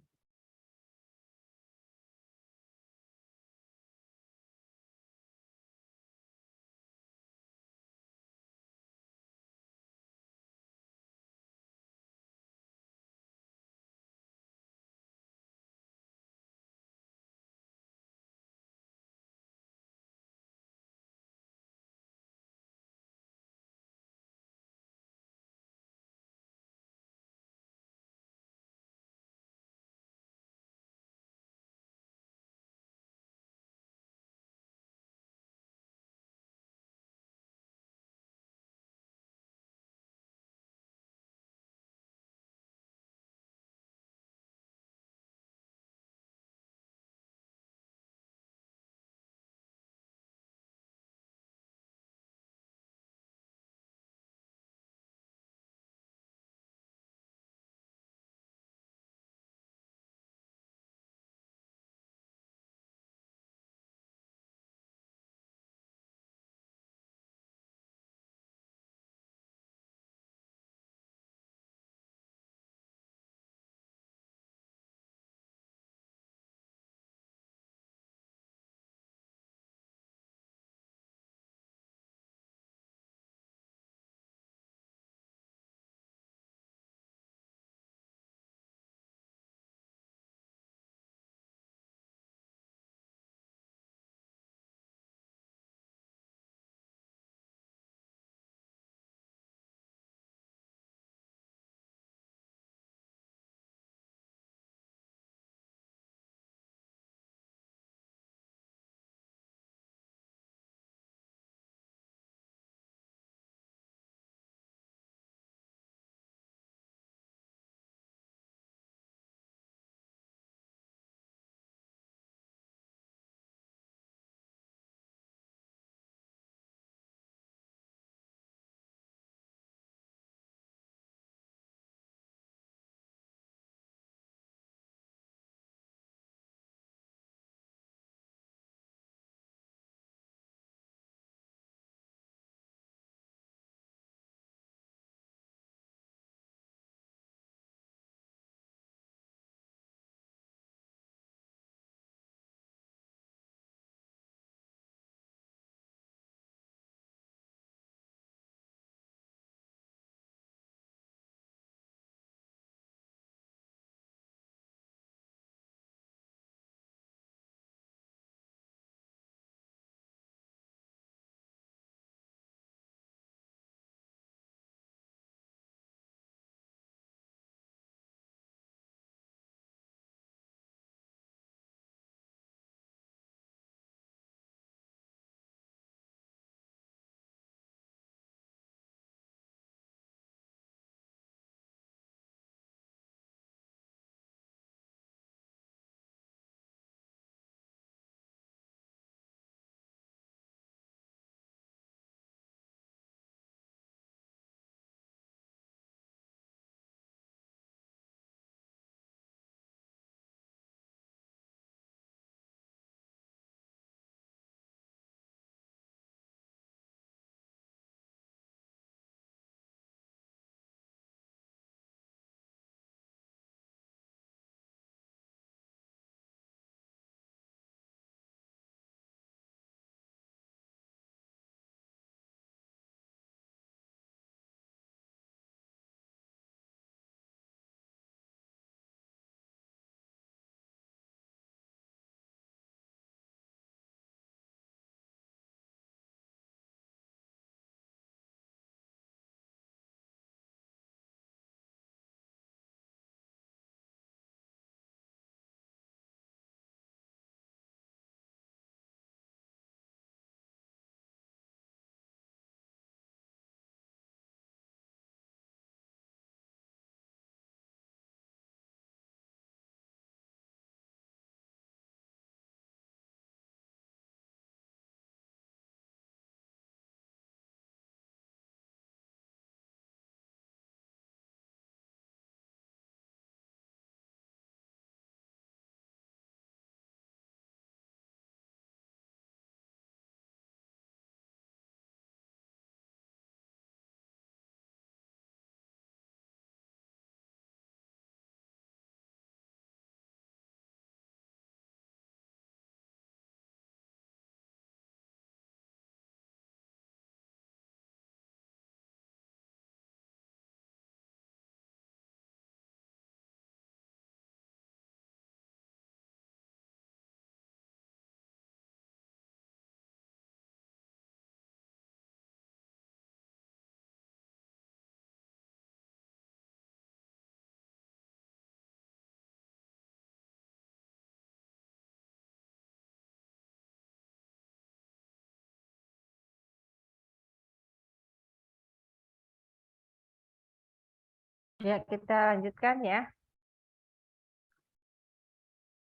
Ya, kita lanjutkan ya.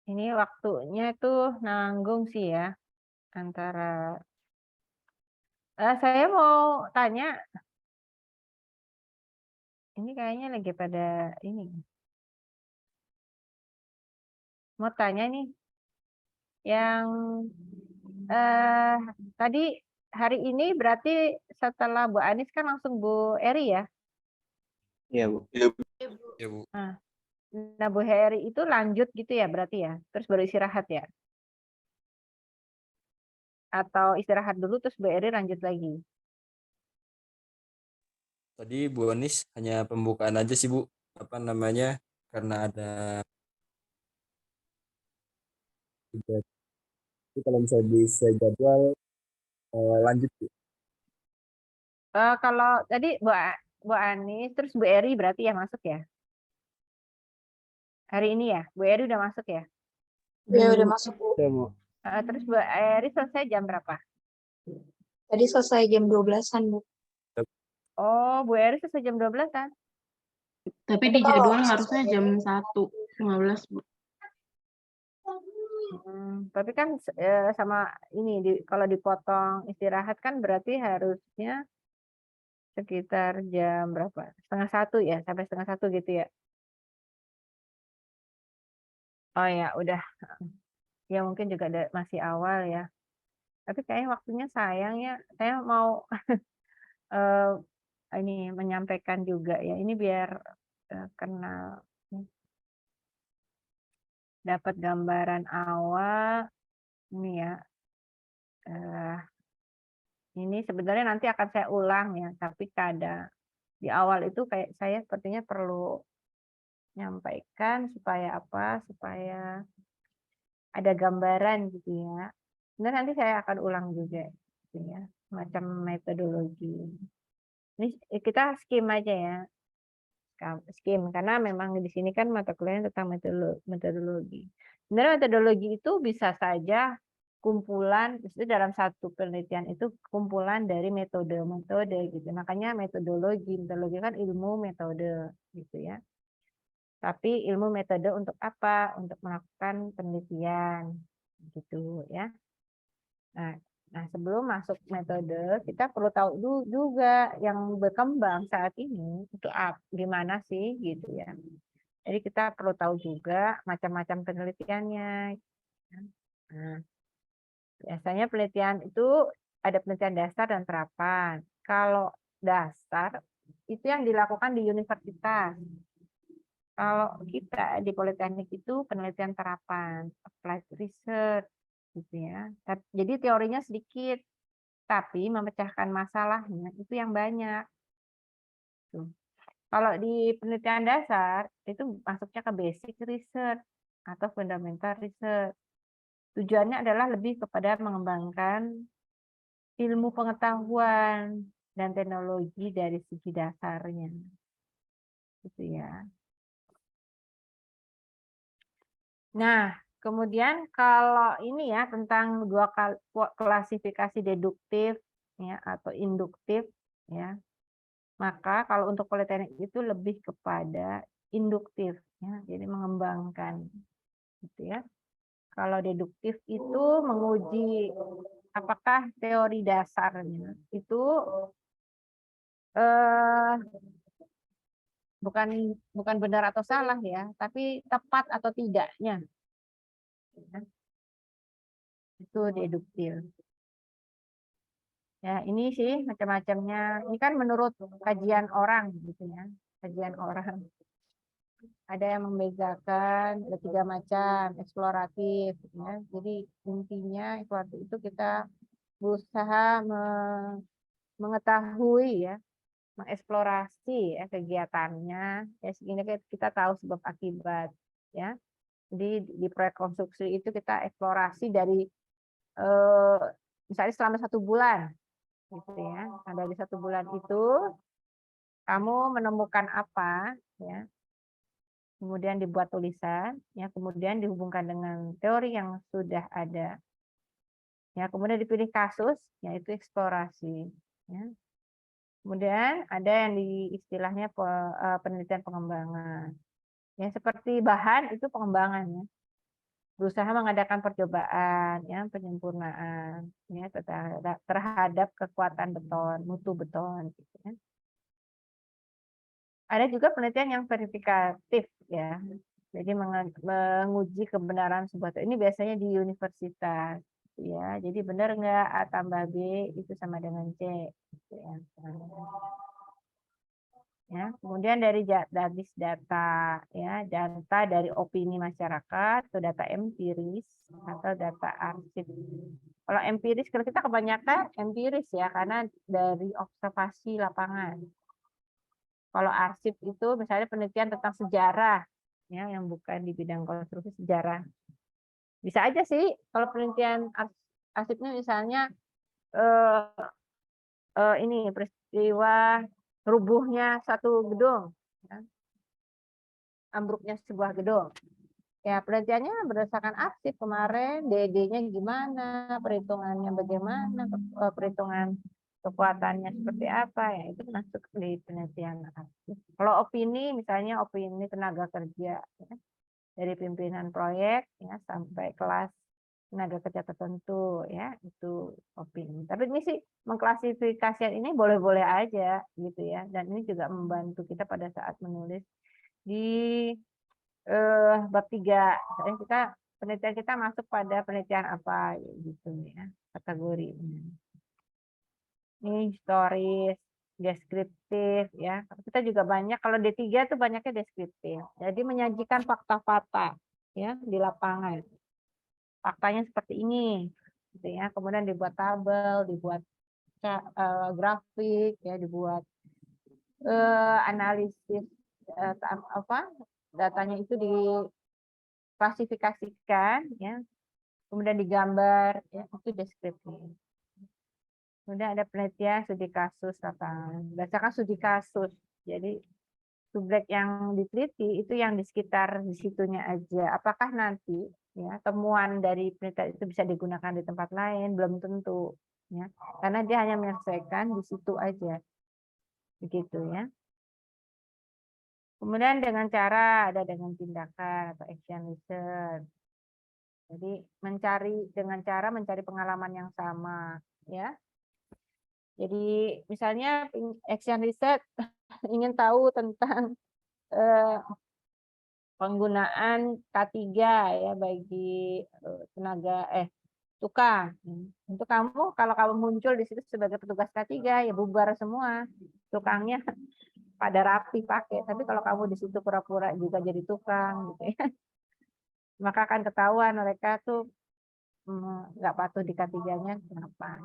Ini waktunya tuh nanggung sih ya. Antara saya mau tanya, ini kayaknya lagi pada ini. Mau tanya nih, yang tadi hari ini berarti setelah Bu Anis kan langsung Bu Eri ya? Iya, Bu. Iya, Bu. Nah, Bu Heri itu lanjut gitu ya berarti ya? Terus baru istirahat ya? Atau istirahat dulu terus Bu Eri lanjut lagi? Tadi Bu Anis hanya pembukaan aja sih Bu, apa namanya, karena ada jadi kalau misalnya bisa jadwal lanjut Bu. Kalau tadi Bu Anis terus Bu Eri berarti ya masuk ya? Hari ini ya? Bu Eri udah masuk ya? Ya udah masuk, Bu. Ya, Bu. Terus Bu Eri selesai jam berapa? Tadi selesai jam 12-an, Bu. Oh, Bu Eri selesai jam 12 kan? Tapi di jadwal harusnya jam 1:15, Bu. Tapi kan sama ini kalau dipotong istirahat kan berarti harusnya sekitar jam berapa? 12:30 ya, sampai 12:30 gitu ya? Oh ya, udah. Ya mungkin juga masih awal ya. Tapi kayaknya waktunya sayang ya. Saya mau ini menyampaikan juga ya. Ini biar kenal, dapat gambaran awal. Ini ya. Ini sebenarnya nanti akan saya ulang ya. Tapi di awal itu kayak saya sepertinya perlu menyampaikan supaya apa? Supaya ada gambaran gitu ya. Dan nanti saya akan ulang juga gitu ya, macam metodologi. Ini kita skim aja ya. Skim karena memang di sini kan mata kuliahnya tentang metodologi. Sebenarnya metodologi itu bisa saja kumpulan, itu dalam satu penelitian itu kumpulan dari metode-metode gitu. Makanya metodologi kan ilmu metode gitu ya. Tapi ilmu metode untuk apa? Untuk melakukan penelitian gitu ya. Nah, sebelum masuk metode, kita perlu tahu juga yang berkembang saat ini itu gimana sih gitu ya. Jadi kita perlu tahu juga macam-macam penelitiannya. Nah, biasanya penelitian itu ada penelitian dasar dan terapan. Kalau dasar itu yang dilakukan di universitas. Kalau kita di Politeknik itu penelitian terapan, applied research gitu ya. Jadi teorinya sedikit, tapi memecahkan masalahnya itu yang banyak. Tuh. Kalau di penelitian dasar itu masuknya ke basic research atau fundamental research. Tujuannya adalah lebih kepada mengembangkan ilmu pengetahuan dan teknologi dari segi dasarnya. Gitu ya. Nah, kemudian kalau ini ya tentang dua klasifikasi deduktif ya atau induktif ya. Maka kalau untuk politeknik itu lebih kepada induktif ya, jadi mengembangkan gitu ya. Kalau deduktif itu menguji apakah teori dasarnya itu bukan benar atau salah ya, tapi tepat atau tidaknya. Ya. Itu deduktif. Ya, ini sih macam-macamnya. Ini kan menurut kajian orang gitu ya. Kajian orang. Ada yang membedakan, ada 3 macam, eksploratif ya. Jadi intinya eksploratif itu kita berusaha mengetahui ya, mengeksplorasi ya kegiatannya ya, sehingga kita tahu sebab akibat ya. Jadi di proyek konstruksi itu kita eksplorasi dari misalnya selama 1 bulan gitu ya. Nah, dari 1 bulan itu kamu menemukan apa ya, kemudian dibuat tulisan ya, kemudian dihubungkan dengan teori yang sudah ada ya, kemudian dipilih kasus yaitu eksplorasi ya. Kemudian ada yang di istilahnya penelitian pengembangan. Ya, seperti bahan itu pengembangan ya. Berusaha mengadakan percobaan, ya, penyempurnaan, ya, terhadap kekuatan beton, mutu beton, gitu ya. Ada juga penelitian yang verifikatif, ya. Jadi menguji kebenaran sebuah ini biasanya di universitas, ya. Jadi benar nggak A tambah B itu sama dengan C, gitu ya. Ya, kemudian dari basis data, ya, data dari opini masyarakat atau data empiris atau data arsip. Kalau empiris, kalau kita kebanyakan empiris ya, karena dari observasi lapangan. Kalau arsip itu misalnya penelitian tentang sejarah, ya, yang bukan di bidang konstruksi sejarah. Bisa aja sih kalau penelitian arsipnya misalnya ini peristiwa rubuhnya satu gedung, ya. Ambruknya sebuah gedung. Ya, penelitiannya berdasarkan arsip kemarin, DD-nya gimana, perhitungannya bagaimana, perhitungan kekuatannya seperti apa, ya itu masuk di penelitian arsip. Kalau opini, misalnya opini tenaga kerja, ya, dari pimpinan proyek ya sampai kelas tenaga kerja tertentu, ya itu opini. Tapi ini sih mengklasifikasikan ini boleh-boleh aja gitu ya, dan ini juga membantu kita pada saat menulis di bab 3. Kita penelitian kita masuk pada penelitian apa gitu ya kategorinya. Ini historis, deskriptif ya. Kita juga banyak kalau D3 tuh banyaknya deskriptif. Jadi menyajikan fakta-fakta ya di lapangan. Faktanya seperti ini gitu ya. Kemudian dibuat tabel, dibuat grafik ya, dibuat analisis datanya itu diklasifikasikan ya, kemudian digambar ya, itu deskriptif. Kemudian ada penelitian studi kasus lapangan, berdasarkan studi kasus. Jadi subjek yang diteliti itu yang di sekitar di situnya aja. Apakah nanti ya temuan dari penelitian itu bisa digunakan di tempat lain? Belum tentu ya, karena dia hanya menyelesaikan di situ aja, begitu ya. Kemudian dengan cara ada dengan tindakan atau action research. Jadi dengan cara mencari pengalaman yang sama, ya. Jadi misalnya action research ingin tahu tentang penggunaan K3 ya bagi tukang. Untuk kamu kalau kamu muncul di situ sebagai petugas K3 ya bubar semua. Tukangnya pada rapi pakai, tapi kalau kamu di situ pura-pura juga jadi tukang gitu ya, maka akan ketahuan mereka tuh nggak patuh di K3-nya kenapa.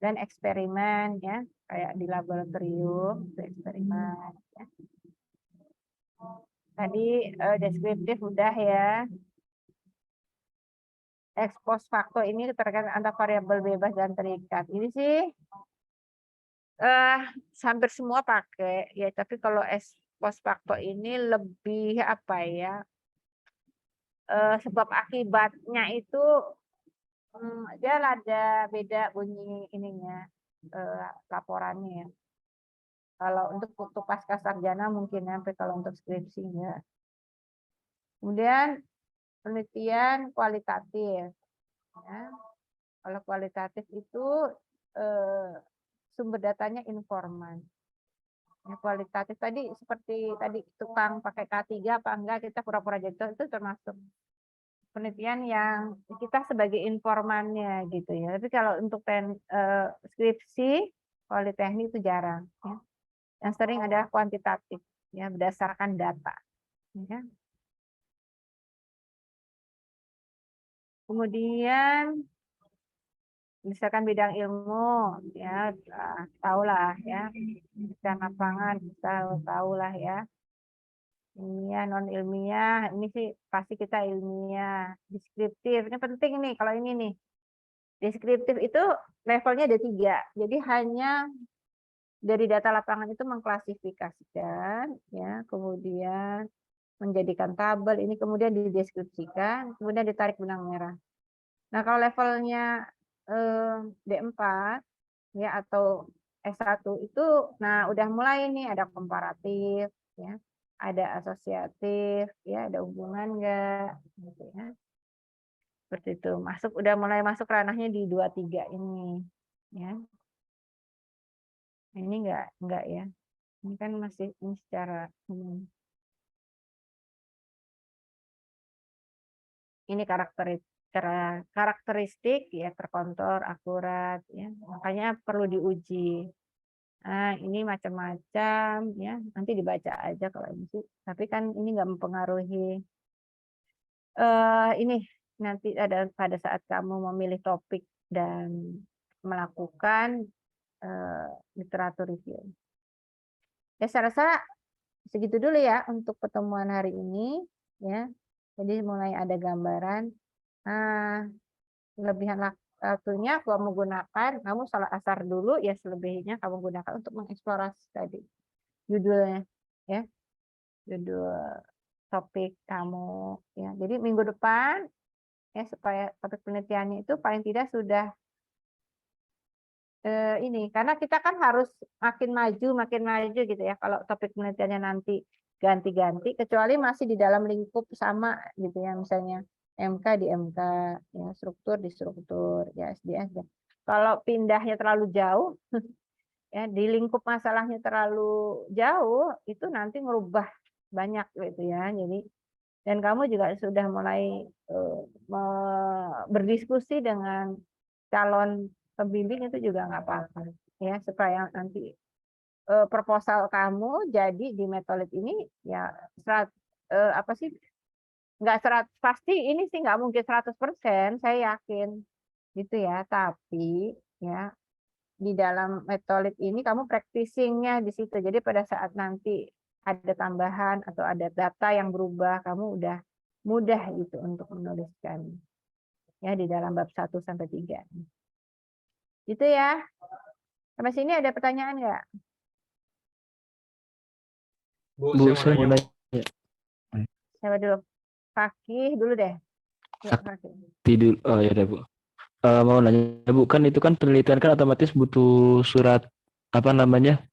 Dan eksperimen ya, kayak di laboratorium itu eksperimen ya. Tadi deskriptif udah ya. Ex post facto ini terkait antara variabel bebas dan terikat. Ini sih hampir semua pakai ya, tapi kalau ex post facto ini lebih apa ya, sebab akibatnya itu dia ada beda bunyi ininya laporannya ya. Kalau untuk pasca sarjana mungkin ya, tapi kalau untuk skripsi enggak. Kemudian penelitian kualitatif ya. Kalau kualitatif itu sumber datanya informan. Ya, kualitatif tadi seperti tadi tukang pakai K3 apa enggak, kita pura-pura jadi itu termasuk penelitian yang kita sebagai informannya gitu ya. Tapi kalau untuk skripsi politeknik itu jarang ya. Yang sering adalah kuantitatif ya, berdasarkan data ya. Kemudian misalkan bidang ilmu ya, tahulah ya, bidang lapangan tahulah ya, ilmiah non ilmiah ini sih pasti kita ilmiah. Deskriptif ini penting nih, kalau ini nih deskriptif itu levelnya ada 3, jadi hanya dari data lapangan itu mengklasifikasikan ya, kemudian menjadikan tabel ini, kemudian dideskripsikan, kemudian ditarik benang merah. Nah kalau levelnya D4 ya atau S1 itu, nah udah mulai nih ada komparatif, ya, ada asosiatif, ya, ada hubungan enggak, gitu ya. Seperti itu. Udah mulai masuk ranahnya di 2-3 ini, ya. Ini enggak ya. Ini kan masih ini secara umum. Ini karakteristik ya, terkontrol, akurat ya. Makanya perlu diuji. Nah, ini macam-macam ya. Nanti dibaca aja kalau ini sih. Tapi kan ini nggak mempengaruhi. Ini nanti ada pada saat kamu memilih topik dan melakukan literatur review. Ya, saya rasa segitu dulu ya untuk pertemuan hari ini ya. Jadi mulai ada gambaran. Nah, kelebihan waktunya kamu gunakan, kamu salat asar dulu ya, selebihnya kamu gunakan untuk mengeksplorasi tadi judulnya ya, judul topik kamu ya. Jadi minggu depan ya, supaya topik penelitiannya itu paling tidak sudah ini, karena kita kan harus makin maju gitu ya kalau topik penelitiannya nanti ganti-ganti, kecuali masih di dalam lingkup sama gitu ya, misalnya MK di MK, ya, struktur di struktur, ya, SDS. Kalau pindahnya terlalu jauh, ya, di lingkup masalahnya terlalu jauh, itu nanti merubah banyak gitu ya. Jadi, dan kamu juga sudah mulai berdiskusi dengan calon pembimbing itu juga nggak apa-apa, ya, supaya nanti proposal kamu jadi di Metolit ini ya apa sih, nggak pasti ini sih nggak mungkin 100%, saya yakin gitu ya, tapi ya di dalam Metolit ini kamu practicing-nya di situ, jadi pada saat nanti ada tambahan atau ada data yang berubah, kamu udah mudah gitu untuk menuliskan ya di dalam bab 1-3 gitu ya. Sampai sini ada pertanyaan nggak? Bu, Bu, saya mau nanya, Bu. Siapa dulu? Fakih dulu deh. Ya, Fakih. Tidur. Oh ya udah Bu. Mau nanya Bu, kan itu kan penelitian kan otomatis butuh surat apa namanya,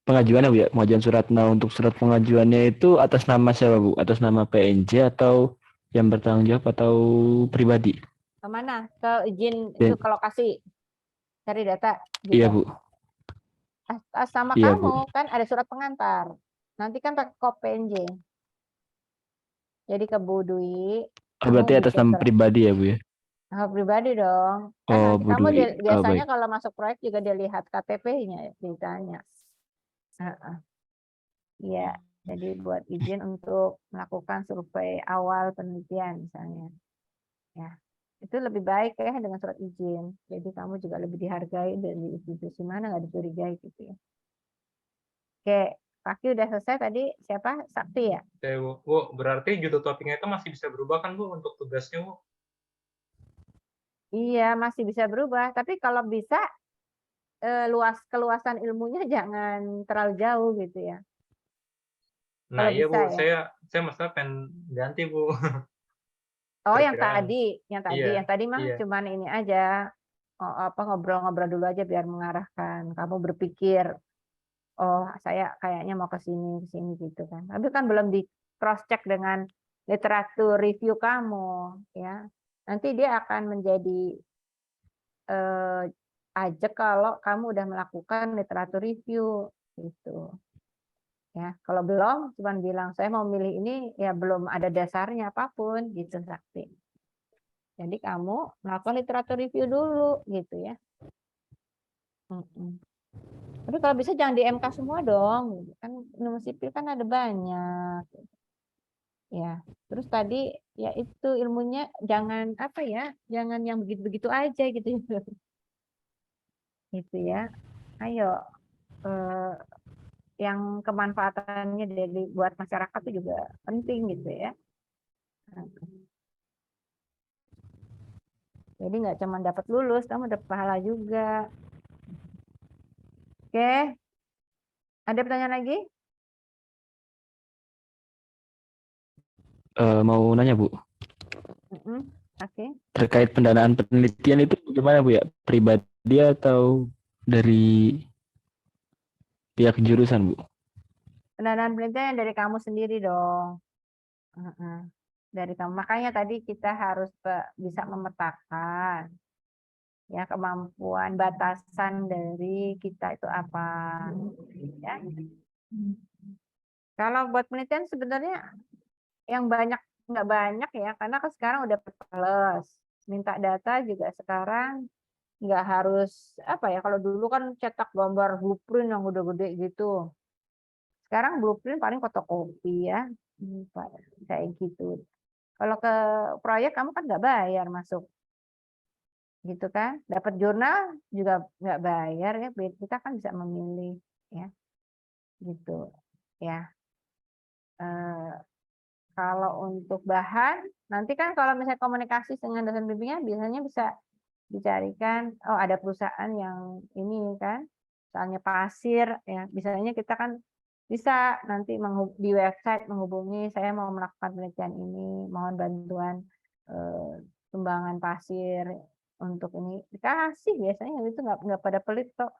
pengajuannya Bu ya, pengajuan surat. Nah, untuk surat pengajuannya itu atas nama siapa Bu? Atas nama PNJ atau yang bertanggung jawab atau pribadi? Kemana? Ke izin itu ke lokasi cari data. Gitu. Iya Bu. Sama Iya, kamu kan ada surat pengantar. Nanti kan pakai kop PNJ. Jadi ke Bu Dwi. Oh, berarti atas nama pribadi ya Bu ya? Nama pribadi dong. Kan Oh, nanti Bu kamu Dwi. biasanya Baik. kalau masuk proyek juga dia lihat KTP-nya, ditanya. Iya, jadi buat izin untuk melakukan survei awal penelitian misalnya. Ya, itu lebih baik ya dengan surat izin. Jadi kamu juga lebih dihargai dari institusi mana, nggak dicurigai gitu ya. Oke, Fakih udah selesai tadi, siapa? Sakti ya? Oke, Bu. Bu, berarti judul topiknya itu masih bisa berubah kan Bu untuk tugasnya Bu? Iya, masih bisa berubah. Tapi kalau bisa keluasan ilmunya jangan terlalu jauh gitu ya. Nah, Kalau iya bisa Bu, ya. saya masalah pengen ganti Bu. Oh, yang Perkiraan. tadi Iya, mah iya. cuman ini aja, ngobrol-ngobrol dulu aja biar mengarahkan. Kamu berpikir, oh saya kayaknya mau ke sini gitu kan. Tapi kan belum di cross check dengan literatur review kamu, ya. Nanti dia akan menjadi ajak kalau kamu udah melakukan literatur review gitu. Ya, kalau belum cuman bilang saya mau milih ini, ya belum ada dasarnya apapun gitu, Sakti. Jadi kamu melakukan literatur review dulu gitu ya. Tapi kalau bisa jangan di MK semua dong, kan ilmu sipil kan ada banyak. Ya, terus tadi ya itu ilmunya jangan apa ya, jangan yang begitu-begitu aja gitu. Gitu ya. Ayo yang kemanfaatannya dari buat masyarakat itu juga penting gitu ya. Jadi nggak cuma dapat lulus, kamu dapat pahala juga. Oke, ada pertanyaan lagi? Mau nanya Bu. Oke. Terkait pendanaan penelitian itu gimana Bu ya? Pribadi atau dari pihak jurusan, Bu. Pendanaan penelitian dari kamu sendiri dong. Heeh. Dari kamu. Makanya tadi kita harus bisa memetakan ya kemampuan batasan dari kita itu apa. Ya. Kalau buat penelitian sebenarnya yang nggak banyak ya, karena kan sekarang udah plus. Minta data juga sekarang nggak harus apa ya, kalau dulu kan cetak gambar blueprint yang gede-gede gitu. Sekarang blueprint paling fotokopi ya, kayak gitu. Kalau ke proyek kamu kan nggak bayar masuk, gitu kan? Dapat jurnal juga nggak bayar ya, kita kan bisa memilih ya, gitu ya. Kalau untuk bahan, nanti kan kalau misalnya komunikasi dengan dosen bimbingnya biasanya bisa dicarikan, oh ada perusahaan yang ini kan, misalnya pasir ya, misalnya kita kan bisa nanti di website menghubungi, saya mau melakukan penelitian ini, mohon bantuan sumbangan pasir untuk ini, dikasih biasanya itu nggak pada pelit kok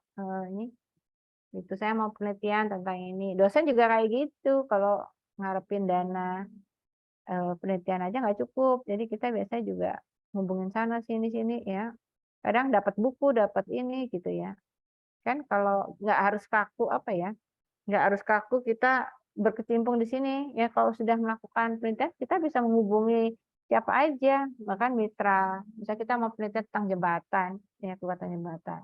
ini. Itu saya mau penelitian tentang ini. Dosen juga kayak gitu, kalau ngarepin dana penelitian aja nggak cukup, jadi kita biasanya juga hubungin sana sini ya. Kadang dapat buku, dapat ini gitu ya. Kan kalau nggak harus kaku apa ya, nggak harus kaku kita berkecimpung di sini ya. Kalau sudah melakukan penelitian kita bisa menghubungi siapa aja, bahkan mitra. Bisa kita mau penelitian tentang jembatan ya, kekuatan jembatan,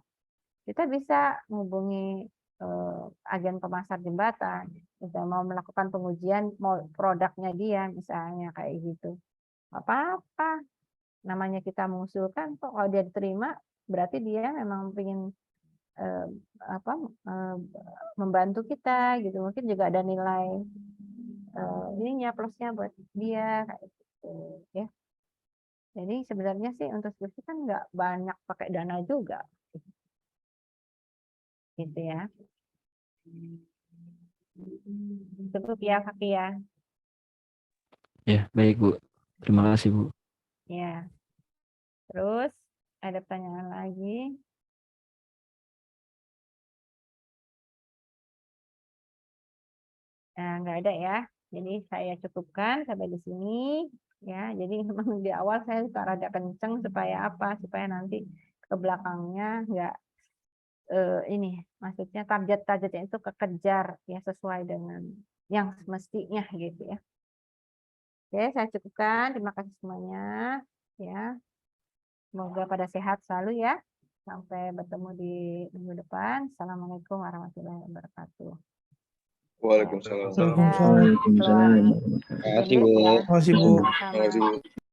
kita bisa menghubungi agen pemasar jembatan, kita mau melakukan pengujian mau produknya dia misalnya kayak gitu, apa-apa namanya kita mengusulkan kok, kalau dia diterima berarti dia memang ingin membantu kita gitu, mungkin juga ada nilai ininya plusnya buat dia kayak gitu ya. Jadi sebenarnya sih untuk skripsi kan nggak banyak pakai dana juga gitu ya. Cukup ya Fakih ya. Ya, baik Bu. Terima kasih Bu. Ya. Terus ada pertanyaan lagi? Nah, nggak ada ya. Jadi saya cukupkan sampai di sini ya. Jadi memang di awal saya suka rada kenceng supaya apa? Supaya nanti ke belakangnya nggak ini, maksudnya targetnya itu kekejar ya, sesuai dengan yang semestinya gitu ya. Oke, saya cukupkan. Terima kasih semuanya ya. Semoga pada sehat selalu ya. Sampai bertemu di minggu depan. Assalamualaikum warahmatullahi wabarakatuh. Waalaikumsalam. Waalaikumsalam. Terima kasih Bu. Terima kasih Bu. Terima kasih Bu.